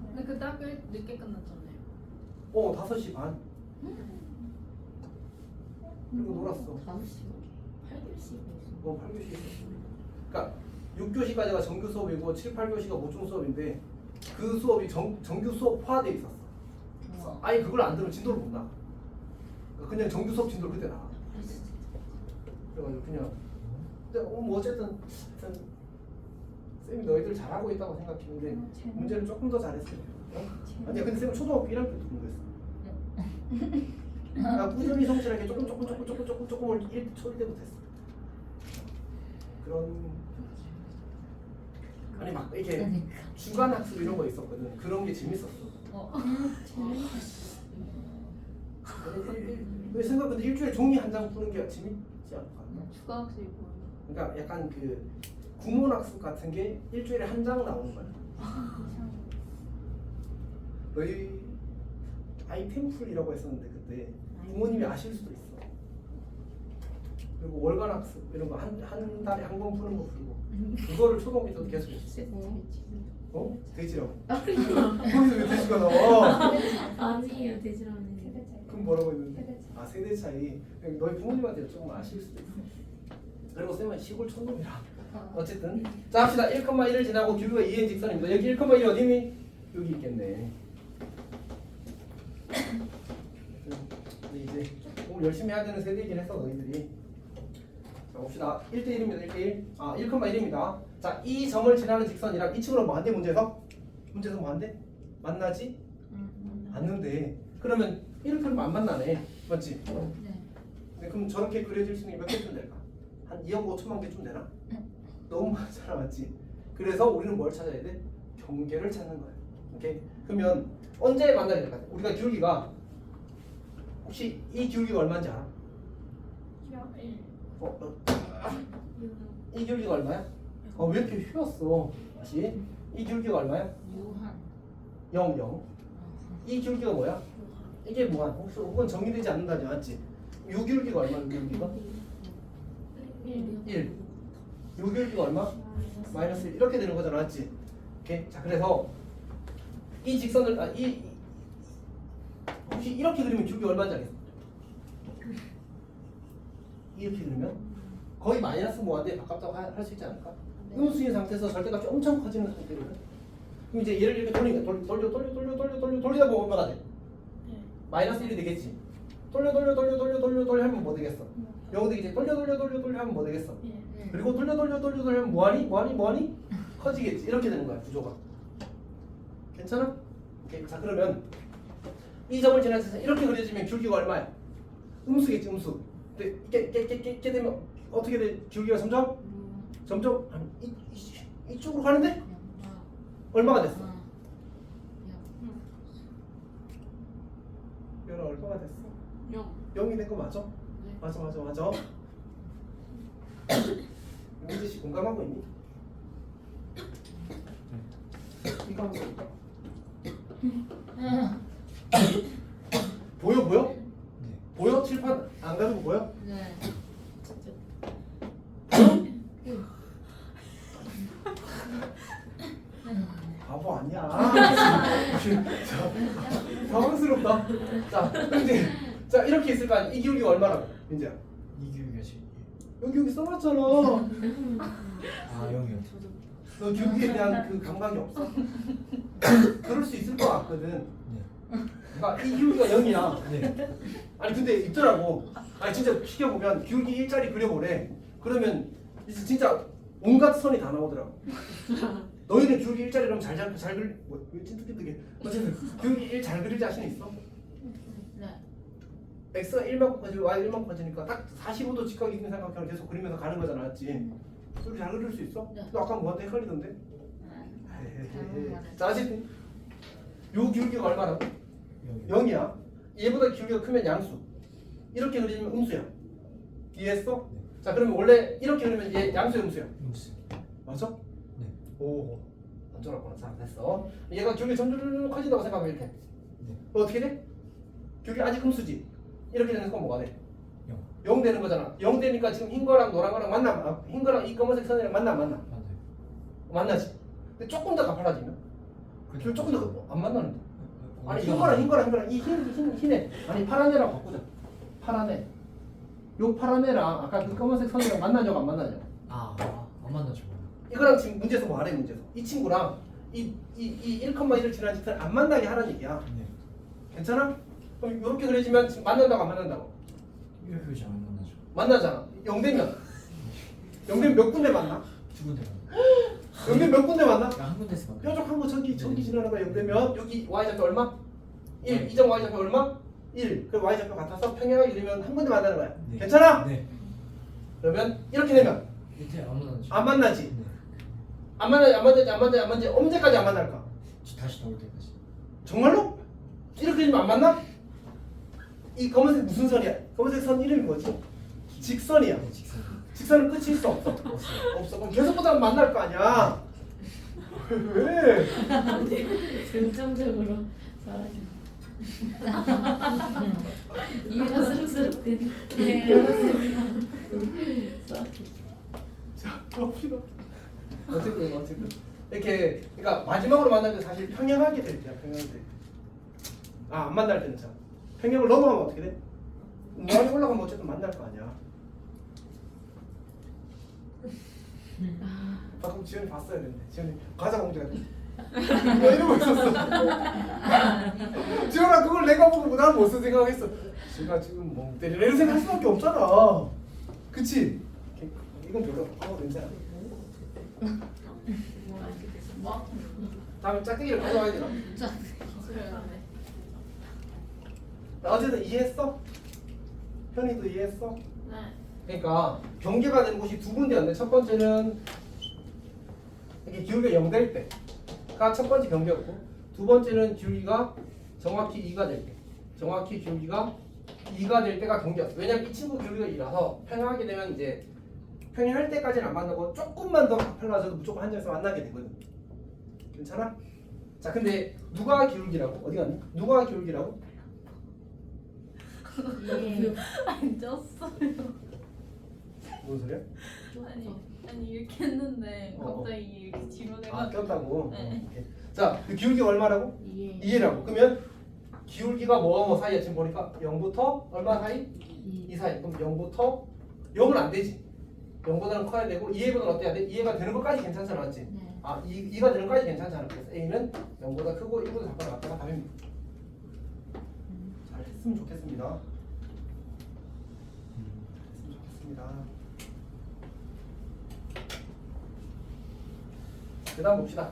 D: 근데 그때 학교 늦게 끝났잖아요.
A: 5시 반. 그리고 놀았어.
B: 5시. 8교시.
A: 8교시 있었어. 그러니까 6교시까지가 정규 수업이고 7, 8교시가 보충 수업인데 그 수업이 정규 수업 포함돼 있었어. 아예 그걸 안 들으면 진도를 못 나가. 그러니까 그냥 정규 수업 진도를 그때 나가. 그래가지고 그냥 근데 뭐 어쨌든 쌤이 너희들 잘하고 있다고 생각했는데 문제는 조금 더 잘했어요. 아니야 근데 쌤은 초등학교 1학기 때도 공부했어. 나 꾸준히 성실하게 조금을 초일 때부터 했어. 그런 아니 막 이렇게 주간 학습 이런 거 있었거든. 그런 게 재밌었어. 왜 생각보다 일주일에 종이 한 장 푸는 게 재밌지 않을까?
D: 추가 학습이 뭐예요?
A: 그러니까 약간 그 구몬학습 같은 게 일주일에 한 장 나오는 거야. 너희 아이템풀이라고 했었는데 그때 부모님이 아실 수도 있어. 그리고 월간학습 이런 거 한 달에 한 번 푸는 거 풀고 그거를 초등학교 때도 계속 했어. 어? 돼지라고. 거기서 왜 돼지가 나와?
B: 아니에요. 되지라는.
A: 그럼 뭐라고 했는데? 아 세대 차이. 너희 부모님한테 조금 아실 수도 있어. 그리고 쌤은 시골 촌놈이라. 어쨌든 자 합시다. 1,1을 지나고 기울기가 2인 직선입니다. 여기 1,1이 어디니? 여기 있겠네. 근데 이제 공부 열심히 해야 되는 세대이긴 했어 너희들이. 자 봅시다. 1대1입니다. 1대1. 1,1입니다. 자, 이 점을 지나는 직선이랑 이 친구랑 뭐한대 문제에서? 문제에서 뭐한대? 만나지? 않는데 그러면 이렇게 하면 안 만나네. 맞지? 네, 그럼 저렇게 그려질 수 있는 게 몇 개쯤 될까? 한 2억 5천만 개쯤 되나? 너무 많잖아, 맞지? 그래서 우리는 뭘 찾아야 돼? 경계를 찾는 거예요. 오케이? 그러면 언제 만나야 될 것 같아? 우리가 기울기가 혹시 이 기울기가 얼마인지 알아? 이 기울기가 얼마야? 왜 이렇게 휘었어? 다시 이 기울기가 얼마야?
B: 유한
A: 0, 0. 이 기울기가 뭐야? 이게 무한. 혹은 정의되지 않는다지 맞지? 요 기울기가 얼마? 요 기울기가? 1. 요 기울기가 얼마? 마이너스 1. 이렇게 되는 거잖아 맞지? 오케이? 자 그래서 이 직선을 혹시 이렇게 그리면 기울기 얼마인지 알겠어? 이렇게 그리면 거의 마이너스 무한대에 가깝다고 할 수 있지 않을까? 음수인 상태에서 절대값이 엄청 커지는 상태거든. 그럼 이제 얘를 이렇게 돌리니까 돌리다 보면 얼마가 돼? 마이너스 1이 되겠지. 돌려 하면 뭐 되겠어? 0 되겠지. 돌려 하면 뭐 되겠어? 그리고 돌려 하면 뭐하니? 커지겠지. 이렇게 되는 거야 구조가. 괜찮아? 오케이. 자 그러면 이 점을 지나서 이렇게 그려지면 기울기가 얼마야? 음수겠지 음수. 근데 이렇게 되면 어떻게 돼? 기울기가 점점 이쪽으로 가는데 얼마가 됐어? 얘는 얼마가 됐어? 0이 된 거 맞아? 맞아. 민지 씨 공감하고 있니? 이거 한번 볼까? 보여?
C: 네.
A: 보여? 칠판 안 가는 거 보여?
B: 네.
A: 바보 아니야. 당황스럽다. 자, 이제 자 이렇게 있을 거 아니야. 이 기울기가 얼마라고? 민지야.
C: 이 기울기가 지금
A: 여기 써놨잖아.
C: 아 0이요.
A: 너 기울기에 대한 그 감각이 없어? 그럴 수 있을 것 같거든.
C: 네.
A: 그러니까 이 기울기가 0이야.
C: 네.
A: 아니 근데 있더라고. 아니 진짜 시켜보면 기울기 일자리 그려보래. 그러면 이제 진짜 온갖 선이 다 나오더라고. 너희는 기울기 일자리 그럼 잘 그릴 왜 찐득찐득해. 어쨌든 기울기 1 잘 그릴 자신 있어?
B: 네.
A: x가 1만큼 커지고 y 1만큼 커지니까 딱 45도 직각 이긴 삼각형을 계속 그리면서 가는 거잖아 맞지? 그렇게 잘 그릴 수 있어?
B: 네.
A: 너 아까 뭐한테 헷갈리던데?
B: 잘못 말했어.
A: 자 어쨌든 요 기울기가 얼마라고?
C: 0이요.
A: 0이야. 얘보다 기울기가 크면 양수. 이렇게 그리면 음수야. 이해했어?
C: 네.
A: 자 그러면 원래 이렇게 그리면 얘 양수야 음수야?
C: 음수.
A: 맞아?
C: 네.
A: 오 완전 알았구나. 자 됐어. 얘가 기울기 점점 커진다고 생각하면 이렇게
C: 네.
A: 어떻게 돼? 기울기 아직 음수지? 이렇게 되는 건 뭐가 돼?
C: 0.
A: 0 되는 거잖아. 0 되니까 지금 흰 거랑 노란 거랑 만나. 흰 거랑 이 검은색 선이랑 만나.
C: 맞아요.
A: 만나지. 근데 조금 더 가팔라지면 기울 조금 더 안 만나는데. 아니 흰
C: 어디가
A: 거랑 이 흰애 아니 파란 애랑 바꾸자. 파란 애. 요 파란 애랑 아까 그 검은색 선이랑 만나냐고 안 만나냐고.
C: 안 만나죠.
A: 이거랑 지금 문제에서 뭐 하래 문제에서. 이 친구랑 이 1,1을 지난 짓을 안 만나게 하라는 얘기야.
C: 네.
A: 괜찮아? 그럼 이렇게 그려지면 지금 만난다고 안 만난다고?
C: 이렇게 그리지 안 만나죠.
A: 만나잖아. 0 되면 몇 군데 만나?
C: 두 군데 만나.
A: 0 되면 몇 군데 만나?
C: 한 군데서 만나.
A: 뾰족한 거 전기
C: 네.
A: 지나가다 0 되면 여기 y좌표 얼마? 1.
C: 네.
A: 이점 y좌표 얼마? 1. 그럼 y좌표 같아서 평행하게 그리면 한 군데 만나는 거야.
C: 네.
A: 괜찮아?
C: 네.
A: 그러면 이렇게 되면
C: 밑에 안 만나죠.
A: 안 만나지.
C: 네.
A: 안 만나지. 언제까지 안 만날까?
C: 다시 나올 때까지.
A: 정말로? 이렇게 되면 안 만나? 이 검은색 무슨 선이야? 검은색 선 이름이 뭐지? 직선이야.
C: 네, 직선.
A: 직선은 끝이 있어 없어? 없어. 그럼 계속 보다 만날 거 아니야. 왜?
B: 긍정적으로 잘하시네. 이해가 쑥스럽대.
A: 자, 봅시다. 어쨌든 이렇게 그러니까 마지막으로 만날 때 사실 평행하게 될 때야. 평행할 때. 안 만날 때는 참. 평행을 넘어가면 어떻게 돼? 무한히 올라가면 어쨌든 만날 거 아니야. 방금 지현이 봤어야 되는데 지현이 과자 공주가 돼. 이러고 있었어. 지현아 그걸 내가 보고 난 무슨 생각했어? 제가 지금 멍 때리네 이런 생각할 수밖에 없잖아. 그치? 이건 별로 냄새나. 다음에 짝대기를 가져와야 되나? 어쨌든 이해했어? 현이도 이해했어? 그러니까 경계가 되는 곳이 두 군데였는데 첫 번째는 이게 기울기가 0 될 때 가 첫 번째 경계였고 두 번째는 기울기가 정확히 2가 될 때. 정확히 기울기가 2가 될 때가 경계였어. 왜냐면 이 친구 기울기가 2라서 평행하게 되면 이제 평행할 때까지는 안 만나고 조금만 더 빨라져도 무조건 한 점에서 만나게 되거든. 괜찮아? 자, 근데 누가 기울기라고? 어디 갔니? 누가 기울기라고?
B: 이게
D: 앉았어요.
A: 뭔 소리야?
D: 아니 이렇게 했는데
A: 어.
D: 갑자기 이렇게
A: 아,
D: 지루해가지고.
A: 꼈다고?
D: 네.
A: 오케이. 자, 그 기울기가 얼마라고?
B: 이게
A: 2라고. 그러면 기울기가 뭐와 뭐 사이야? 지금 보니까 0부터 얼마 사이? 2 사이. 그럼 0부터 0은 안 되지. 0보다는 커야 되고 2A보다는 어때야 돼? 2A가 되는 것까지 괜찮잖아, 맞지?
B: 네.
A: 아, 2가 되는 것까지 괜찮잖아. 그래서 A는 0보다 크고 1보다 작거나 같다가 답입니다. 잘 했으면 좋겠습니다. 했으면 좋겠습니다. 그 다음 봅시다.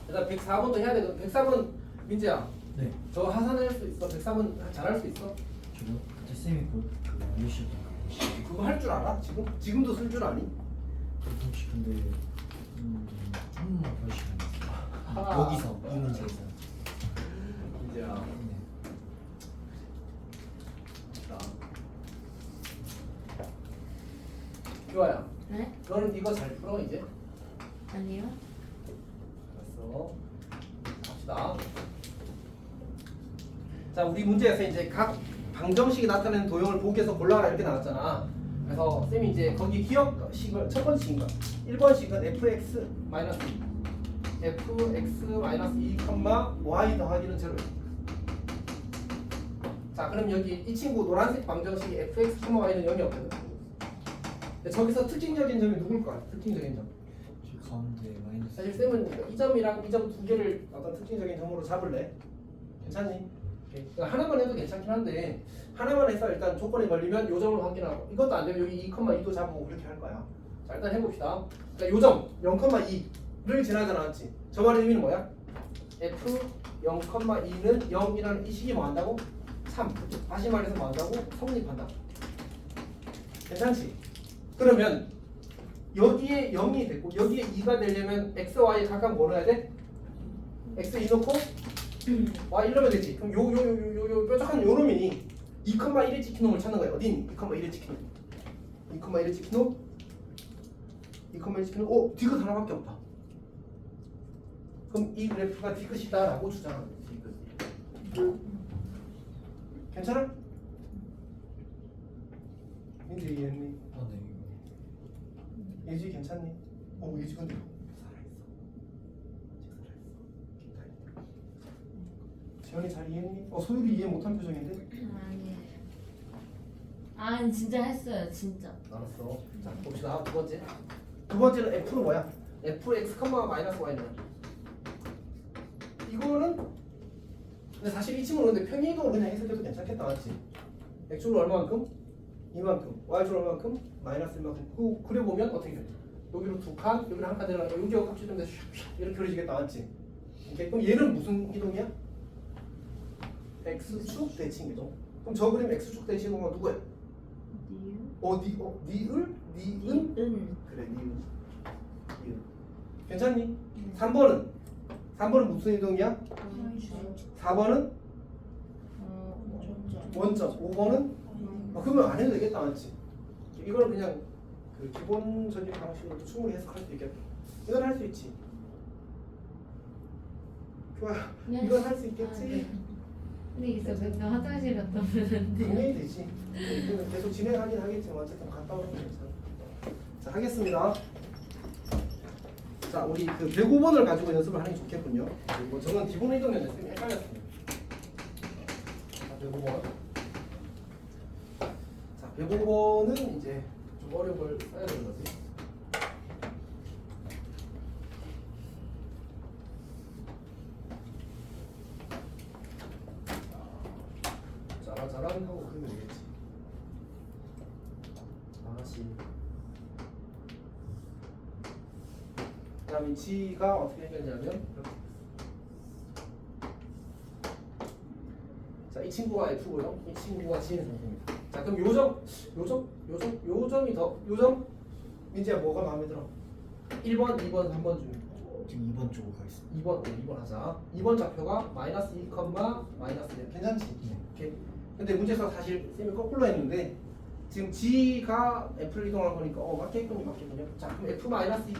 A: 일단 104번도 해야 되거든. 104번 민재야,
C: 네.
A: 저 하산할 수 있어? 104번 잘할 수 있어?
C: 저도 그때 쌤이 그거 알려주셨던 거.
A: 그거 할 줄 알아? 지금도 쓸 줄 아니?
C: 혹시 근데 한 번만 보여주시면
A: 아.
C: 여기서 이 문제에서.
A: 민재야.
C: 네.
A: 자. 교아야,
B: 네?
A: 너는 이거 잘 풀어 이제?
B: 아니요.
A: 알았어. 갑시다. 자, 우리 문제에서 이제 각 방정식이 나타내는 도형을 보기에서 골라라 이렇게 나왔잖아. 그래서 쌤이 이제 거기 기억식을 첫 번째 식인가? 1번식은 fx 마이너스 2, fx 마이너스 2, y 더하기는 0. 자, 그럼 여기 이 친구 노란색 방정식이 fx, y는 0이었거든. 근데 저기서 특징적인 점이 누굴 것 같아? 특징적인 점.
C: 저 가운데 마이너스.
A: 사실 쌤은 이 점이랑 이 점 두 개를 어떤 특징적인 점으로 잡을래? 괜찮니? 오케이. 그러니까 하나만 해도 괜찮긴 한데 하나만 해서 일단 조건에 걸리면 요 점을 확인하고 이것도 안 되면 여기 2,2도 잡고 그렇게 할 거야. 자, 일단 해봅시다. 그러니까 요 점 0,2를 지나지 않았지. 저 말의 의미는 뭐야? f 0,2는 0이라는 이 식이 뭐 한다고? 3. 다시 말해서 뭐 한다고? 성립한다. 괜찮지? 그러면 여기에 0이 됐고 여기에 2가 되려면 x, y 각각 뭐 넣어야 돼? x 2 넣고 y 1 넣으면 되지. 그럼 요 뾰족한 요 놈이니 2,1에 찍힌 놈을 찾는 거야. 어디 있니? 2,1에 찍힌 놈. 2,1에 찍힌 놈. 2,1에 찍힌 놈. 오, 디귿 하나밖에 없다. 그럼 이 그래프가 디귿이다라고 주장하는 거야. 디귿. 괜찮아? 민재 이해했니?
C: 아, 네.
A: 예지 괜찮니? 예지 근데 지현이 잘 이해했니? 소율이 이해 못한 표정인데?
B: 아니에요. 아 진짜 했어요. 진짜.
A: 알았어. 자, 봅시다. 두 번째. 두 번째는 f는 뭐야? fx, 마이너스 y는 이거는 근데 사실 이 친구는 근데 평행이동을 그냥 해석해도 괜찮겠다, 맞지? x축은 얼마만큼? 이만큼. y축은 얼마만큼? 마이너스 1만큼. 그려보면 어떻게 돼? 여기로 두 칸, 여기로 한 칸 되나? 여기가 합치면 이렇게 그려지겠다, 맞지? 오케이. 그럼 얘는 무슨 이동이야? x축 대칭 이동. 그럼 저 그림 x축 대칭 이동은 누구야? 니을? 니은? 그래, 니은. 니은. 괜찮니? 3번은? 3번은 무슨 이동이야? 4번은? 원점. 5번은? 그러면 안 해도 되겠다, 맞지? 이거는 그냥 그 기본적인 방식으로도 충분히 해석할 수 있겠다. 이건 할 수 있지. 좋아. 이건 할 수 있겠지?
B: 근데 있어 맨날 화장실 갔다 오는데.
A: 당연히 되지. 이거는 계속 진행하긴 하겠지만 어쨌든 갔다 오는 게 괜찮아. 자, 하겠습니다. 자, 우리 그 105번을 가지고 연습을 하는 게 좋겠군요. 그리고 저는 기본 이동이었는데 쌤이 헷갈렸습니다. 자, 105번. 자, 105번은 이제 좀 어려운 걸 써야 되는 거지. 짜라짜란 하고 그러면 되겠지. 다시. 그다음에 G가 어떻게 생겼냐면 자, 이 친구가 F고요. 이 친구가 G는 상태입니다. 자, 그럼 요점이 더 요점 민재야 뭐가 마음에 들어? 1번, 2번, 3번 중에
C: 지금 2번 쪽으로 가겠습니다.
A: 2번 하자. 2번 좌표가 마이너스 2, 마이너스 1. 괜찮지?
C: 네.
A: 오케이. 근데 문제에서 사실 쌤이 거꾸로 했는데 지금 G가 F를 이동할 거니까 맞겠군요. 자, 그럼 F 마이너스 2,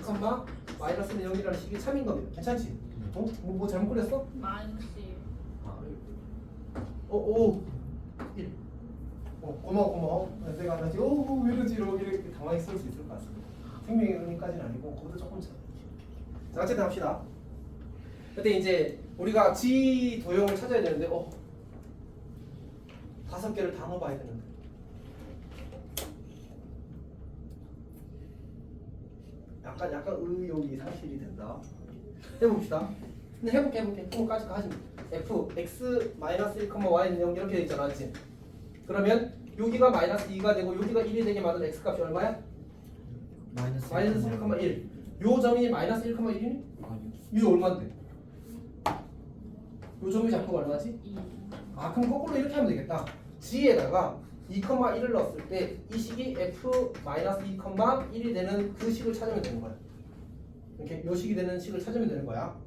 A: 마이너스는 0이라는 식이 참인 겁니다. 괜찮지? 뭐 잘못 그렸어?
D: 마이너스
A: 오, 1. 고마워. 내가 나 지금 왜 이러지 이렇게 당황했을 수 있을 것 같습니다. 생명의 의미까지는 아니고 그것도 조금 자, 어쨌든 합시다. 근데 이제 우리가 G 도형을 찾아야 되는데 5개를 다 넣어봐야 되는데 약간 의욕이 상실이 된다. 해봅시다. 근데 해볼게. 조금까지 가지. f x 마이너스 1, y는 0 이렇게 돼 있잖아, 맞지? 그러면 여기가 마이너스 2가 되고 여기가 1이 되게 만든 x 값이 얼마야?
C: 마이너스
A: 마이너스 1,1. 요 점이 마이너스 1,1이니?
C: 아니요.
A: 이게 얼마인데? 요 점이 좌표가 얼마지?
D: 2.
A: 그럼 거꾸로 이렇게 하면 되겠다. g에다가 2,1을 넣었을 때 이 식이 f 마이너스 2,1이 되는 그 식을 찾으면 되는 거야. 이렇게 요 식이 되는 식을 찾으면 되는 거야.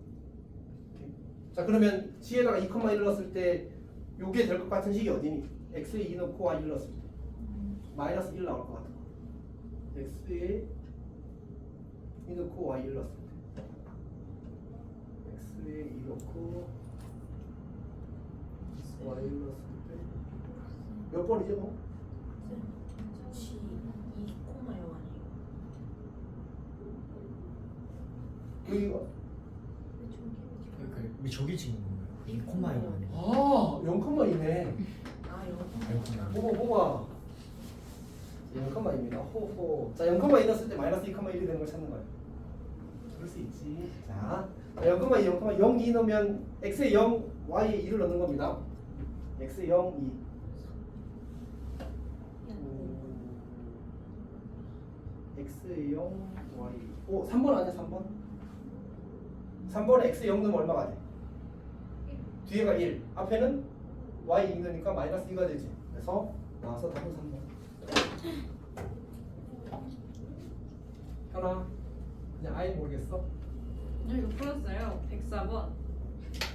A: 이렇게. 자, 그러면 g에다가 2,1을 넣었을 때 요게 될 것 같은 식이 어디니? x에 2 넣고 y 1 넣었을 때 마이너스 1 나올 것 같은 거. x에 2 넣고 y 1 넣었을 때 x에 2 넣고 y 1 넣었을 때 몇 번이죠? 뭐?
E: G 2,0 아니에요?
A: 여기가
C: 왜 저기 찍는 건가요? 2,0 아니에요?
A: 0,2네.
E: 아 이거
C: 0,2.
A: 뭐가 0,2입니다. 호호. 자, 0,2 넣었을 때 마이너스 2,1이 되는 걸 찾는 거야. 그럴 수 있지. 자, 0,2 넣으면 x에 0, y에 2를 넣는 겁니다. x에 0, 2. x에 0, y. 3번 아니야, 3번? 3번에 x에 0 넣으면 얼마가 돼? 뒤에가 1. 앞에는 y 2 넣으니까 마이너스 2가 되지. 그래서 나와서 답은 3번. 현아, 그냥 아예 모르겠어?
D: 이거 풀었어요. 104번.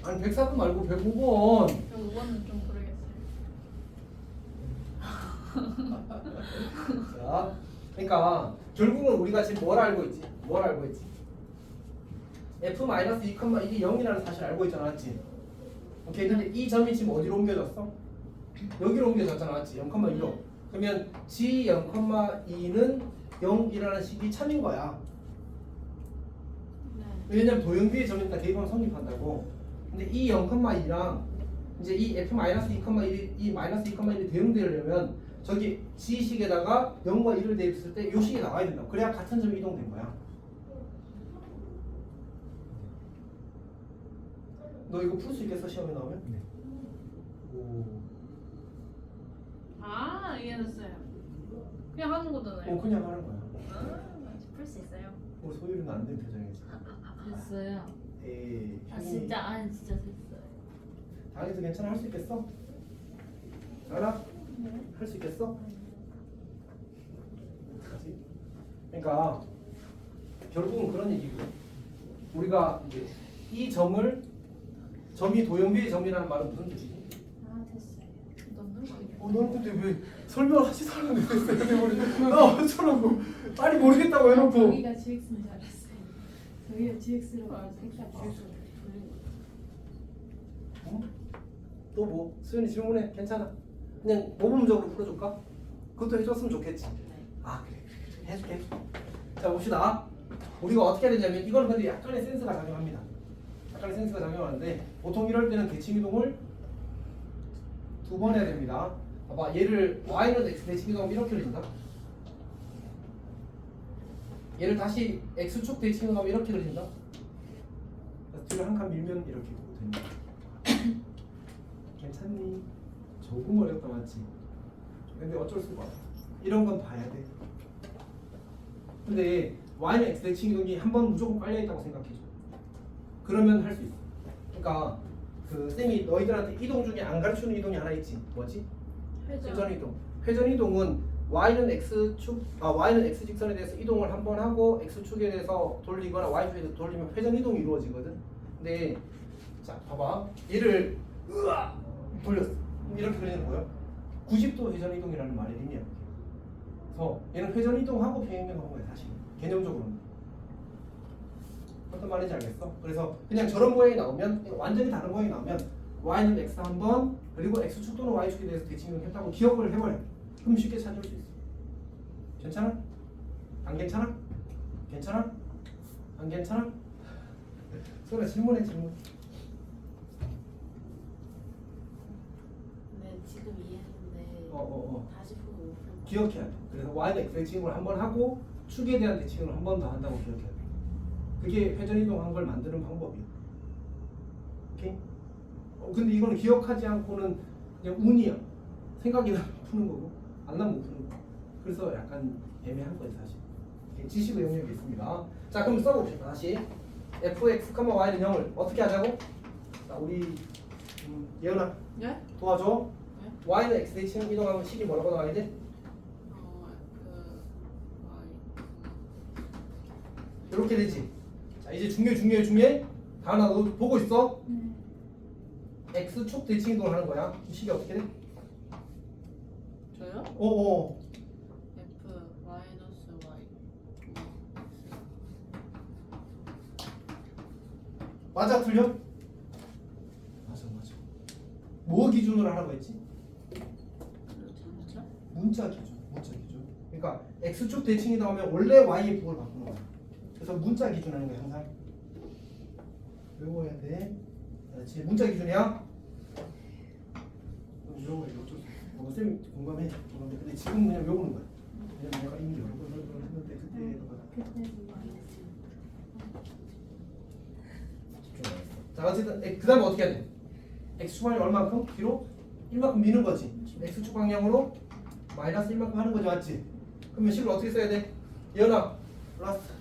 A: 아니 104번 말고 105번.
D: 105번은 좀 모르겠어요.
A: 자, 그러니까 결국은 우리가 지금 뭘 알고 있지? f-2,1이 0이라는 사실 알고 있잖아, 맞지? 오케이, 근데 이 점이 지금 어디로 옮겨졌어? 여기로 옮겨졌잖아, 맞지? 0,2로. 그러면 g 0,2는 0이라는 식이 참인 거야.
D: 네.
A: 왜냐면 도형비의 점이니까 대입하면 성립한다고. 근데 이 0,2랑 이제 이 f-2,1이 이 마이너스 2,1이 대응되려면 저기 g식에다가 0과 1을 대입했을 때 요 식이 나와야 된다. 그래야 같은 점이 이동된 거야. 너 이거 풀 수 있겠어, 시험에 나오면?
C: 네.
A: 오.
D: 이해됐어요. 그냥 하는 거잖아요.
A: 그냥 하는 거야.
D: 풀 수 있어요.
A: 우리 소율이는 안 된 표정이지.
B: 됐어요.
A: 에이,
B: 진짜 됐어요.
A: 당연히 괜찮아, 할 수 있겠어? 알아? 할 수 있겠어? 어떡하지? 그러니까 결국은 그런 얘기고, 우리가 이제 이 점이 도형비의 점이라는 말은 무슨 뜻이지?
E: 됐어요.
D: 넣는 거 아니에요?
A: 넌 근데 왜 설명하지도 않았는데 됐어요? 우리 나처럼 뭐 빨리 모르겠다고 해놓고.
E: 저기가 GX인 줄 알았어요. 저기가 GX로 색깔 GX로
A: 또 뭐? 수연이 질문해. 괜찮아. 그냥 모범적으로 풀어줄까? 그것도 해줬으면 좋겠지. 그래. 해줄게. 자, 봅시다. 우리가 어떻게 해야 되냐면 이건 근데 약간의 센스가 작용합니다. 약간의 센스가 작용하는데 보통 이럴 때는 대칭 이동을 2번 해야 됩니다. 봐봐, 얘를 y는 x 대칭 이동하면 이렇게 그려진다. 얘를 다시 x축 대칭 이동하면 이렇게 그려진다. 그래서 뒤로 한 칸 밀면 이렇게 됩니다. 괜찮니? 조금 어렵다, 맞지? 근데 어쩔 수가 없어. 이런 건 봐야 돼. 근데 y는 x 대칭 이동이 한 번 무조건 깔려 있다고 생각해줘. 그러면 할 수 있어. 그러니까 그 쌤이 너희들한테 이동 중에 안 가르치는 이동이 하나 있지. 뭐지? 회전 이동. 회전 이동은 y는 y는 x 직선에 대해서 이동을 한 번 하고 x축에 대해서 돌리거나 y축에 대해서 돌리면 회전 이동이 이루어지거든. 근데 자 봐봐, 얘를 돌렸어. 이렇게 그리는 거예요. 90도 회전 이동이라는 말이 있네요. 그래서 얘는 회전 이동하고 평행이동한 거예요, 사실 개념적으로는. 어떤 말인지 알겠어? 그래서 그냥 저런 모양이 나오면, 완전히 다른 모양이 나오면 y는 x 한 번, 그리고 x축 또는 y축에 대해서 대칭이동했다고 기억을 해버려. 그럼 쉽게 찾을 수 있어. 괜찮아? 안 괜찮아? 괜찮아? 안 괜찮아? 소라 질문해, 질문.
F: 네, 지금 이해했는데 다시 보고
A: 기억해야 돼. 그래서 y는 x 대칭을 한 번 하고 축에 대한 대칭을 한 번 더 한다고 기억해야 돼. 그게 회전 이동한 걸 만드는 방법이야. 오케이? 근데 이거는 기억하지 않고는 그냥 운이야. 생각이 나면 푸는 거고 안 나면 못 푸는 거. 그래서 약간 애매한 거지 사실. 지식의 영역이 있습니다. 자, 그럼 써봅시다. 다시 fx, y는 0을 어떻게 하자고? 자, 우리 예은아
F: 네?
A: 도와줘.
F: 네?
A: y는 x 대칭 이동하면 식이 뭐라고 나와야 돼? 이렇게 되지. 자, 이제 중요해. 다은아 너 보고 있어? x축 대칭 이동을 하는 거야. 이 식이 어떻게 돼?
F: 저요?
A: 오.
F: F 마이너스 Y
A: 맞아, 틀려? 맞아. 뭐 기준으로 하라고 했지?
F: 그렇죠?
A: 문자 기준. 그러니까 x축 대칭이 나오면 원래 y의 부호를 바꾸는 거야. 그래서 문자 기준 하는 거야, 항상. 외워야 돼. 그렇지. 문자 기준이야. 이런 거 어쩔 수 없어. 쌤 공감해. 근데 지금 그냥 외우는 거야. 왜냐면 내가 이미 여러 번 했는데 그때 자, 어쨌든 그 다음에 어떻게 해야 돼? x축방이 얼마만큼? 뒤로 1만큼 미는 거지. x축 방향으로 마이너스 1만큼 하는 거지, 맞지? 그러면 식을 어떻게 써야 돼? 예은아, 플러스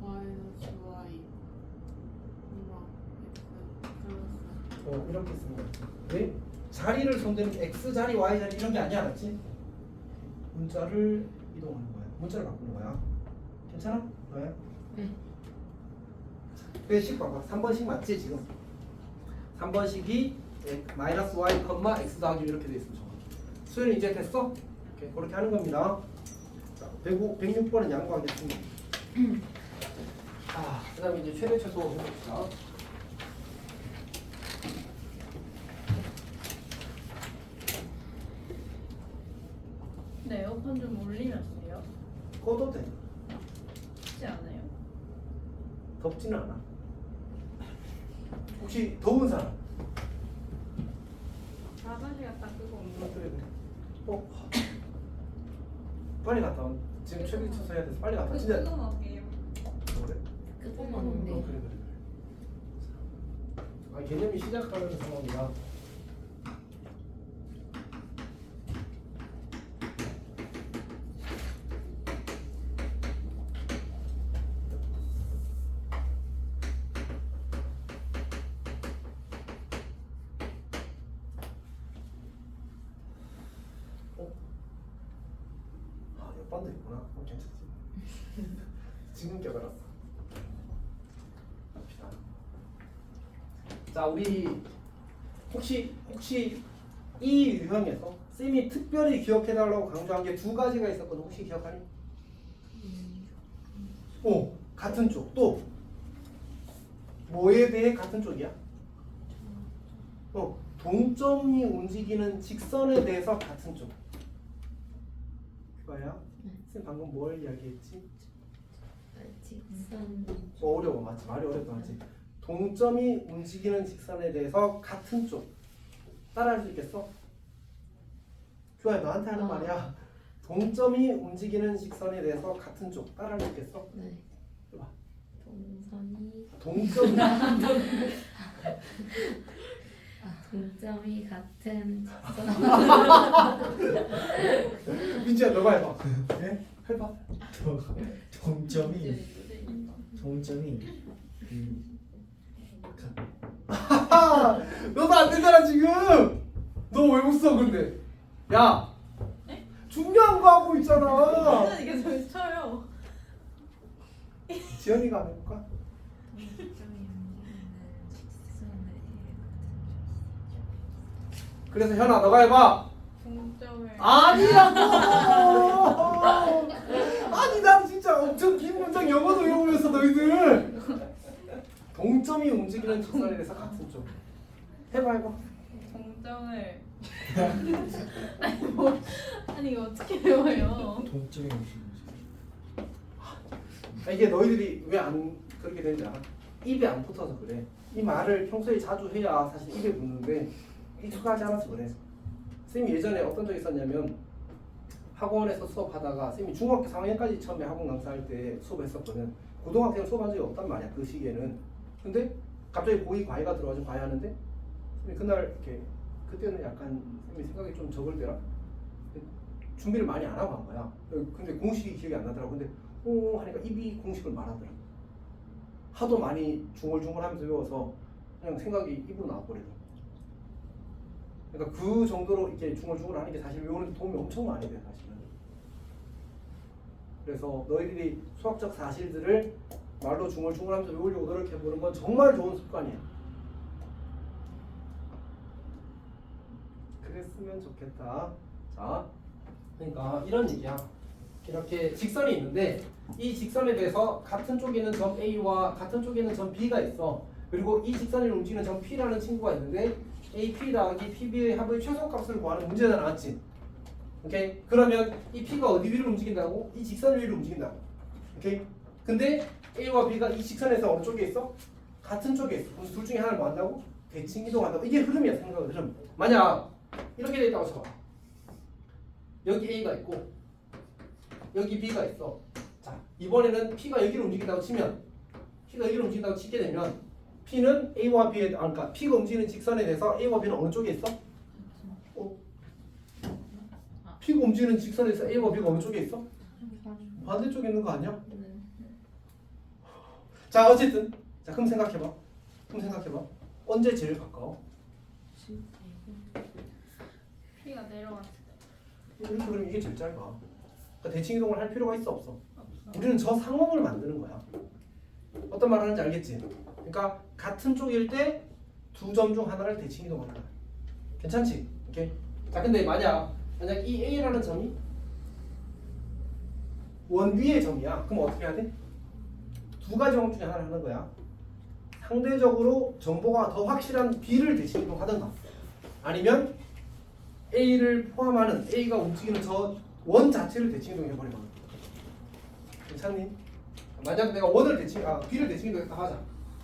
F: 마이너스 Y X 플러스
A: 이렇게 쓰는 거지. 왜? 자리를 손대는 x 자리, y 자리 이런 게 아니야, 맞지? 문자를 이동하는 거야. 문자를 바꾸는 거야. 괜찮아? 왜?
B: 네.
A: 식 봐봐. 3번식 맞지 지금? 3번식이 마이너스 y, x 더하기 이렇게 돼 있으면 좋아. 수연이 이제 됐어? 오케이, 그렇게 하는 겁니다. 자, 106번은 양보하겠습니다. 그 다음에 이제 최대 최소 해봅시다.
D: 네, 에어컨 좀 올리면 돼요?
A: 꺼도 돼.
D: 쉽지 않아요?
A: 덥지는 않아. 혹시 더운 사람?
D: 화장실 갔다 끄고 오는
A: 그래. 빨리 갔다 와. 지금 최대 최소 해야 돼서 빨리 갔다 와. 진짜
D: 끄고 먹게요.
A: 그래?
B: 끄고
A: 그래.
B: 먹는데.
A: 개념이 시작하는 상황이라. 옆반도 있구나. 괜찮지. 지금 깨달았어. 갑시다. 자, 우리 혹시 이 유형에서 쌤이 특별히 기억해달라고 강조한 게 두 가지가 있었거든. 혹시 기억하니? 같은 쪽. 또 뭐에 대해 같은 쪽이야? 동점이 움직이는 직선에 대해서 같은 쪽. 그거야? 쌤 방금 뭘 이야기했지?
B: 직선.
A: 어려워, 맞지? 말이 어렵다, 맞지? 동점이 움직이는 직선에 대해서 같은 쪽. 따라할 수 있겠어? 규아야, 너한테 하는 말이야. 동점이 움직이는 직선에 대해서 같은 쪽. 따라할 수 있겠어?
B: 네.
A: 해봐.
B: 동선이.
A: 동점이
B: 동점이 같은 직선.
A: 민지야, 너가 해봐. 네? 해봐.
C: 동점이
A: 너도 안 되잖아 지금. 너 왜 못 써 근데? 야, 중요한 거 하고 있잖아.
D: 저는 이게 저 쳐요.
A: 지연이가 한번 해볼까? 그래서 현아 너가 해봐.
D: 동점을.
A: 아니라고. 아니 난 진짜 엄청 긴 문장 영어도 외우면서 너희들 동점이 움직이는 직선에 대해서 같은 점. 해봐.
D: 동점을. 아니 뭐 아니 이거 어떻게 외워요?
C: 동점이 무슨
A: 이게 너희들이 왜 안 그렇게 되는지 알아? 입에 안 붙어서 그래. 이 말을 평소에 자주 해야 사실 입에 붙는데 익숙하지 않아서 그래. 쌤이 예전에 어떤 적이 있었냐면 학원에서 수업하다가 쌤이 중학교 3학년까지 처음에 학원 강사할 때 수업했었거든. 고등학생 수업한 적이 없단 말이야 그 시기에는. 근데 갑자기 고2 과외가 들어와서 과외하는데 쌤이 그날 이렇게 그때는 약간 쌤이 생각이 좀 적을 때라 준비를 많이 안 하고 한 거야. 근데 공식이 기억이 안 나더라고. 근데 하니까 입이 공식을 말하더라고. 하도 많이 중얼중얼하면서 외워서 그냥 생각이 입으로 나와버리더라고. 그러니까 그 정도로 이렇게 중얼중얼하는 게 사실 외우는 데 도움이 엄청 많이 돼 사실은. 그래서 너희들이 수학적 사실들을 말로 중얼중얼하면서 외우려고 노력해보는 건 정말 좋은 습관이야. 그랬으면 좋겠다. 자, 그러니까 이런 얘기야. 이렇게 직선이 있는데 이 직선에 대해서 같은 쪽에 있는 점 A와 같은 쪽에 있는 점 B가 있어. 그리고 이 직선을 움직이는 점 P라는 친구가 있는데 AP 더하기 PB의 합의 최소값을 구하는 문제가 나왔지. 오케이? 그러면 이 P가 어디 위를 움직인다고? 이 직선 위를 움직인다고. 오케이? 근데 A와 B가 이 직선에서 어느 쪽에 있어? 같은 쪽에 있어. 그래서 둘 중에 하나를 뭐 한다고? 대칭 이동한다고. 이게 흐름이야. 생각의 흐름. 만약 이렇게 돼 있다고 쳐봐. 여기 A가 있고 여기 B가 있어. 자, 이번에는 P가 여기로 움직인다고 치면 P가 여기로 움직인다고 치게 되면 P는 A와 B에 그러니까 P가 움직이는 직선에 대해서 A와 B는 어느 쪽에 있어? P가 움직이는 직선에 대해서 A와 B가 어느 쪽에 있어? 반대쪽에 있는 거 아니야? 자, 어쨌든 자, 그럼 생각해봐. 언제 제일 가까워?
D: P가 내려갔을 때.
A: 이렇게 그러면 이게 제일 짧아. 그러니까 대칭 이동을 할 필요가 있어 없어? 우리는 저 상황을 만드는 거야. 어떤 말 하는지 알겠지? 그러니까 같은 쪽일 때 두 점 중 하나를 대칭 이동하는 거야. 괜찮지? 오케이. 자, 근데 만약 이 A라는 점이 원 위의 점이야. 그럼 어떻게 해야 돼? 두 가지 방법 중에 하나를 하는 거야. 상대적으로 정보가 더 확실한 B를 대칭 이동하든가 아니면 A를 포함하는 A가 움직이는 저 원 자체를 대칭 이동해버리는 거야. 괜찮니? 만약 내가 B를 대칭 이동했다 하자.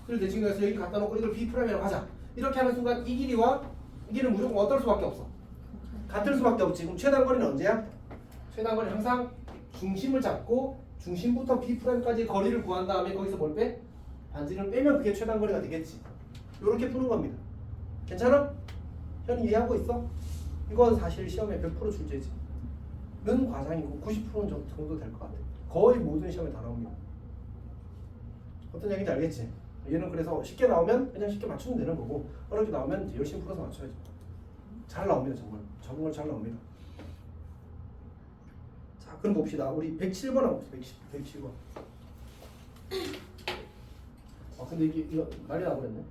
A: B를 대칭 이동해서 여기 갖다 놓고 이걸 B'이라고 하자. 이렇게 하는 순간 이 길이와 이 길이는 무조건 어떨 수밖에 없어? 같을 수밖에 없지. 그럼 최단거리는 언제야? 최단거리는 항상 중심을 잡고 중심부터 B'까지 거리를 구한 다음에 거기서 뭘 빼? 반지를 빼면 그게 최단거리가 되겠지. 이렇게 푸는 겁니다. 괜찮아? 현이 이해하고 있어? 이건 사실 시험에 100% 출제지. 는 과장이고 90% 정도 될 것 같아. 거의 모든 시험에 다 나옵니다. 어떤 얘기인지 알겠지? 얘는 그래서 쉽게 나오면 그냥 쉽게 맞추면 되는 거고 어렵게 나오면 이제 열심히 풀어서 맞춰야지. 잘 나옵니다. 정말 적응을 잘 나옵니다. 자, 그럼 봅시다. 우리 107번 한번 봅시다. 107번. 근데 이거 말이 나버렸네.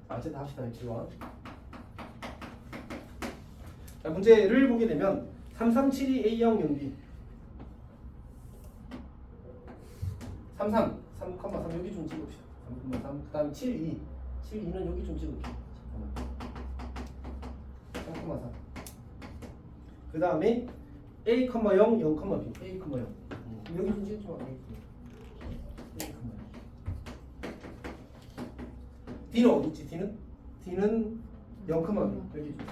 A: 어쨌든 합시다. 107번. 자, 문제를 보게 되면 3372A형 연비 33 3,3 여기 좀 찍읍시다. 3,3 그 다음 72 72는 여기 좀 찍을게요. 잠깐만 3,3 그 다음에 A, 0, 0, B A, 0 여기 좀 찍지 마. A, 0 D는 어디 있지? D는 0, B 여기 좀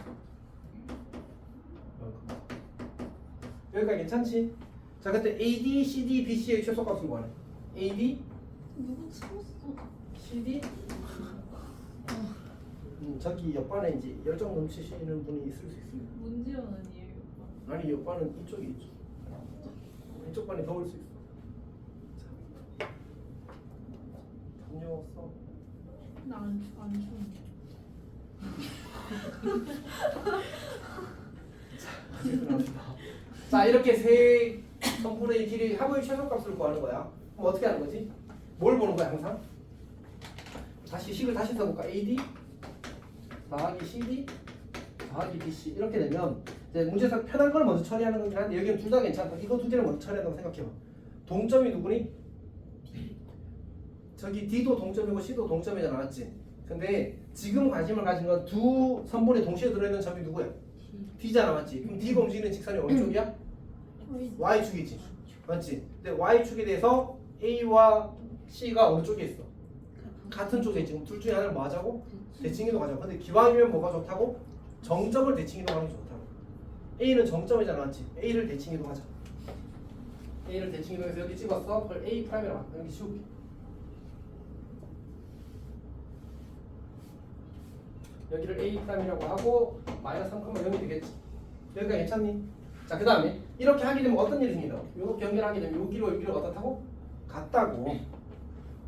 A: 여기까지 괜찮지? 자, 그때 AD, CD, BC의 최소값은 뭐래? AD,
F: 누구 찍었어?
A: CD. 저기 옆반에 이제 열정 넘치시는 분이 있을 수 있습니다.
D: 문제원 아니에요?
A: 아니, 옆반은 이쪽이 있죠. 이쪽 반이 더 올 수 있어. 자, 담요 써.
D: 나안 추운데.
A: 자 이렇게 세 성분의 길이 합의 최소값을 구하는 거야. 그럼 어떻게 하는 거지? 뭘 보는 거야 항상? 다시 식을 다시 써볼까? AD 더하기 CD 더하기 BC 이렇게 되면 이제 문제에서 편한 걸 먼저 처리하는 거긴 한데 여기는 둘 다 괜찮다. 이거 두 개를 먼저 처리한다고 생각해봐. 동점이 누구니? 저기 D도 동점이고 C도 동점이잖아, 맞지? 근데 지금 관심을 가진 건 두 선분이 동시에 들어있는 점이 누구야? D잖아, 맞지? 그럼 D가 움직이는 직선이 어느 쪽이야? Y축이지, 맞지? 근데 Y축에 대해서 A와 C가 어느 쪽에 있어? 같은 쪽에 있지. 그럼 둘 중에 하나를 뭐 하자고? 대칭이동 하자고. 근데 기왕이면 뭐가 좋다고? 정점을 대칭이동하는 게 좋다고. A는 정점이잖아, 맞지? A를 대칭이동하자. A를 대칭이동해서 여기 찍었어. 그걸 A 프라임이라고 할게. 여기 슉. 여기를 A 프라임이라고 하고 마이너스 3,0이 되겠지. 여기가 괜찮니? 자, 그 다음에 이렇게 하게 되면 어떤 일이 생긴다? 이렇게 연결하게 되면 여기로 여기로 어떻다고? 같다고.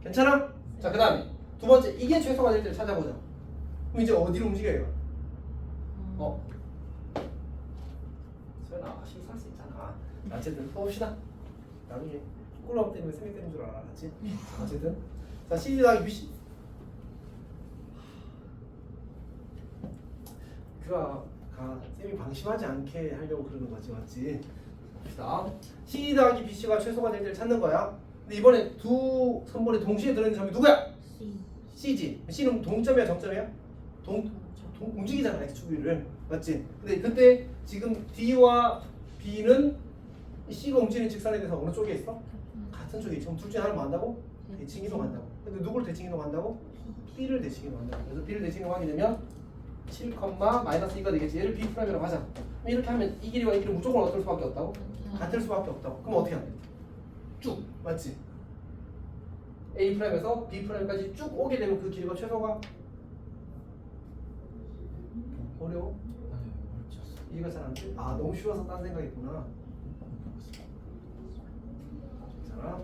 A: 괜찮아? 자, 그 다음에 두 번째 이게 최소가 될 때를 찾아보자. 그럼 이제 어디로 움직여요? 소연아 실수할 수 있잖아. 어쨌든 또 봅시다. 나중에 꿀럽 때문에 생각 되는 줄 알았지? 어쨌든 자 CD 더하기 BC 그가 쌤이 방심하지 않게 하려고 그러는 거지, 맞지? 봅시다. CD 더하기 BC가 최소가 될 때를 찾는 거야. 근데 이번에 두 선분이 동시에 들어있는 점이 누구야? C지. C는 동점이야, 정점이야? 움직이잖아, X축 위를. 맞지? 근데 그때 지금 D와 B는 C가 움직이는 직선에 대해서 어느 쪽에 있어? 같은 쪽에 있지. 그럼 둘 중에 하나를 뭐 한다고? 대칭이동한다고. 근데 누구를 대칭이동한다고? B를 대칭이동한다고. 그래서 B를 대칭이동하게 되면 7, 마이너스 2가 되겠지. 얘를 B 프라임이라고 하자. 그럼 이렇게 하면 이 길이와 이 길이 무조건 어떨 수밖에 없다고? 같을 수밖에 없다고. 그럼 어떻게 하면 돼? 쭉, 맞지? A 프라임에서 B 프라임까지 쭉 오게 되면 그 길이가 최소가 어려워?
C: 아니 어렵지 않아.
A: 이해가 잘 안 돼? 아 너무 쉬워서 딴 생각했구나. 괜찮아?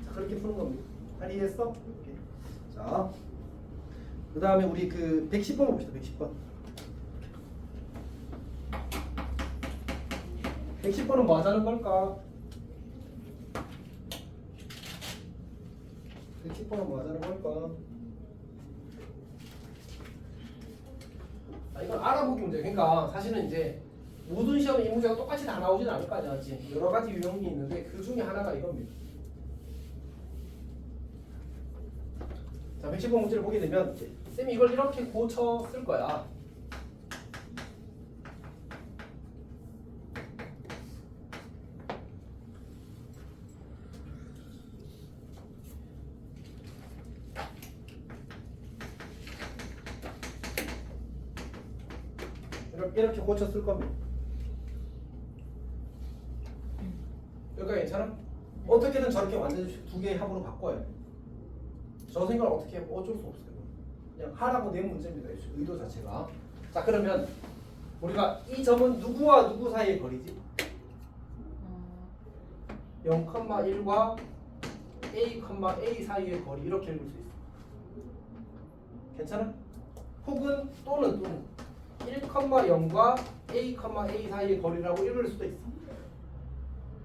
A: 자 그렇게 푸는 겁니다. 잘 이해했어? 오케이. 자, 그 다음에 우리 그 110번 봅시다. 110번. 110번은 뭐 하자는 걸까? 110번은 뭐 하자는 걸까? 이건 알아보기 문제. 그러니까 사실은 이제 모든 시험에 이 문제가 똑같이 다 나오진 않을 거 아니야, 맞지? 여러 가지 유형이 있는데 그 중에 하나가 이겁니다. 자, 110번 문제를 보게 되면 쌤이 이걸 이렇게 고쳐 쓸 거야. 이렇게 고쳐 쓸 겁니다. 여기가 괜찮아? 어떻게든 저렇게 완전히 두 개의 합으로 바꿔야 돼. 저 생각을 어떻게 해? 어쩔 수 없어요. 그냥 하라고 낸 문제입니다. 의도 자체가. 자 그러면 우리가 이 점은 누구와 누구 사이의 거리지? 0,1과 A, A 사이의 거리 이렇게 읽을 수 있어. 괜찮아? 혹은 또는 1,0과 A, A 사이의 거리라고 읽을 수도 있어.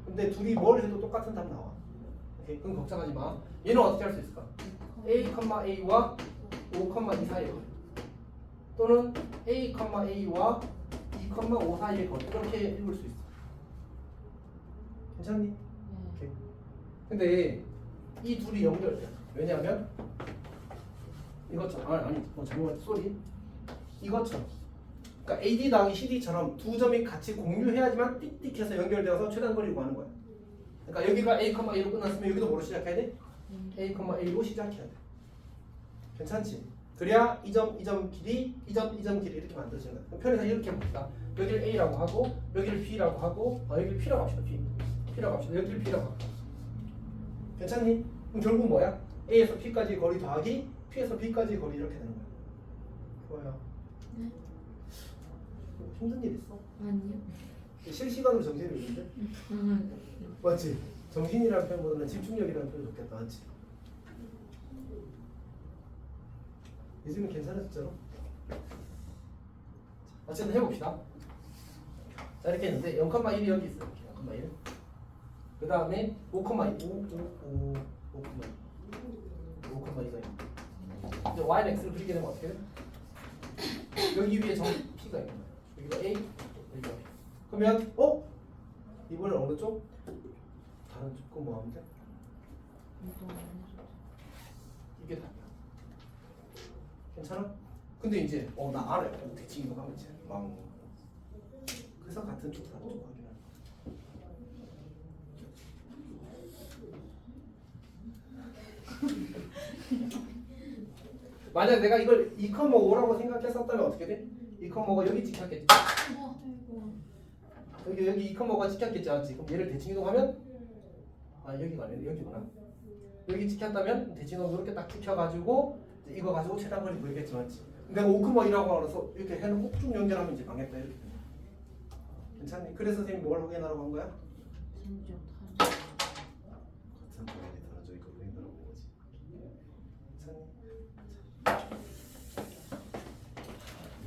A: 근데 둘이 뭘 해도 똑같은 답 나와. 오케이? 그럼 걱정하지 마. 얘는 어떻게 할 수 있을까? A, A와 5,2 사이의 거리 또는 A, A와 2,5 사이의 거리 이렇게 읽을 수 있어. 괜찮니? 오케이. 근데 이 둘이 연결돼. 왜냐하면 이것처럼 잘못했다. 쏘리. 이것처럼 그러니까 AD 더하기 CD처럼 두 점이 같이 공유해야지만 띡띡해서 연결되어서 최단 거리를 구하는 거야. 그러니까 여기가 A, A로 끝났으면 여기도 뭐로 시작해야 돼? A, A로 시작해야 돼. 괜찮지? 그래야 이 점 길이, 이 점 길이 이렇게 만들어지는 거야. 그럼 편에서 이렇게 해봅시다. 여기를 A라고 하고 여기를 B라고 하고 여기를 P라고 합시다. P라고 합시다. 여기를 B라고 합시다. 괜찮니? 그럼 결국 뭐야? A에서 P까지 거리 더하기 P에서 B까지 거리 이렇게 되는 거야. 좋아요.
F: 네?
A: 힘든 일 있어?
B: 아니요.
A: 실시간으로 정신을 읽는데? 맞지? 정신이라는 표현보다는 집중력이라는 표현이 좋겠다, 맞지? 요즘은 괜찮은 숫자로. 어쨌든 해봅시다. 자 이렇게 했는데 0,1이 여기 있어요. 0,1. 그 다음에 5,2가 있고 이제 y는 x를 그리게 되면 어떻게 돼? 여기 위에 정 p가 있는 거야. 여기가 a, 여기가 b. 그러면 이번엔 어느 쪽? 다른 쪽 거 뭐 하면 돼? 이게 답이야. 괜찮아? 근데 이제 나 알아요. 대칭 이동하면 이제 그래서 같은 쪽 다른 쪽 확인하는 거야. 만약 내가 이걸 2,5라고 생각했었다면 어떻게 돼? 2,5가 여기 찍혔겠지. 여기 2,5가 찍혔겠지, 않지? 그럼 얘를 대칭 이동하면 여기가 아니라 여기구나. 여기 찍혔다면 대칭 이동 이렇게 딱 찍혀가지고 이거 가지고 최단거리 보이겠지, 맞지? 내가 5,1이라고 알아서 이렇게 해놓고 쭉 연결하면 이제 망했다 이렇게. 괜찮니? 그래서 선생님이 뭘 확인하라고 한 거야?
F: 신조
A: 같은 방향이 떨어져 있고 보인다고 본 거지. 괜찮니?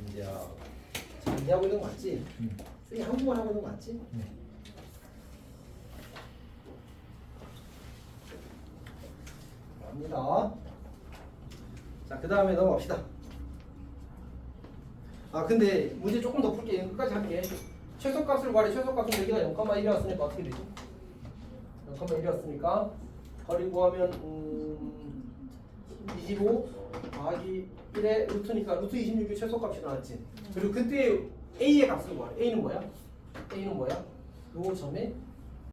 A: 민지야, 잘 이해하고 있는 거 맞지? 선생님 한국말 하고 있는 거 맞지? 갑니다. 자, 그 다음에 넘어갑시다. 근데 문제 조금 더 풀게. 끝까지 할게. 최소값을 구하래. 최소값은 여기가 0,1이었으니까 어떻게 되지? 0,1이었으니까 거리 구하면 25 더하기 1의 루트니까 루트 26이 최소값이 나왔지. 그리고 그때 A의 값을 구하래. A는 뭐야? 요 점에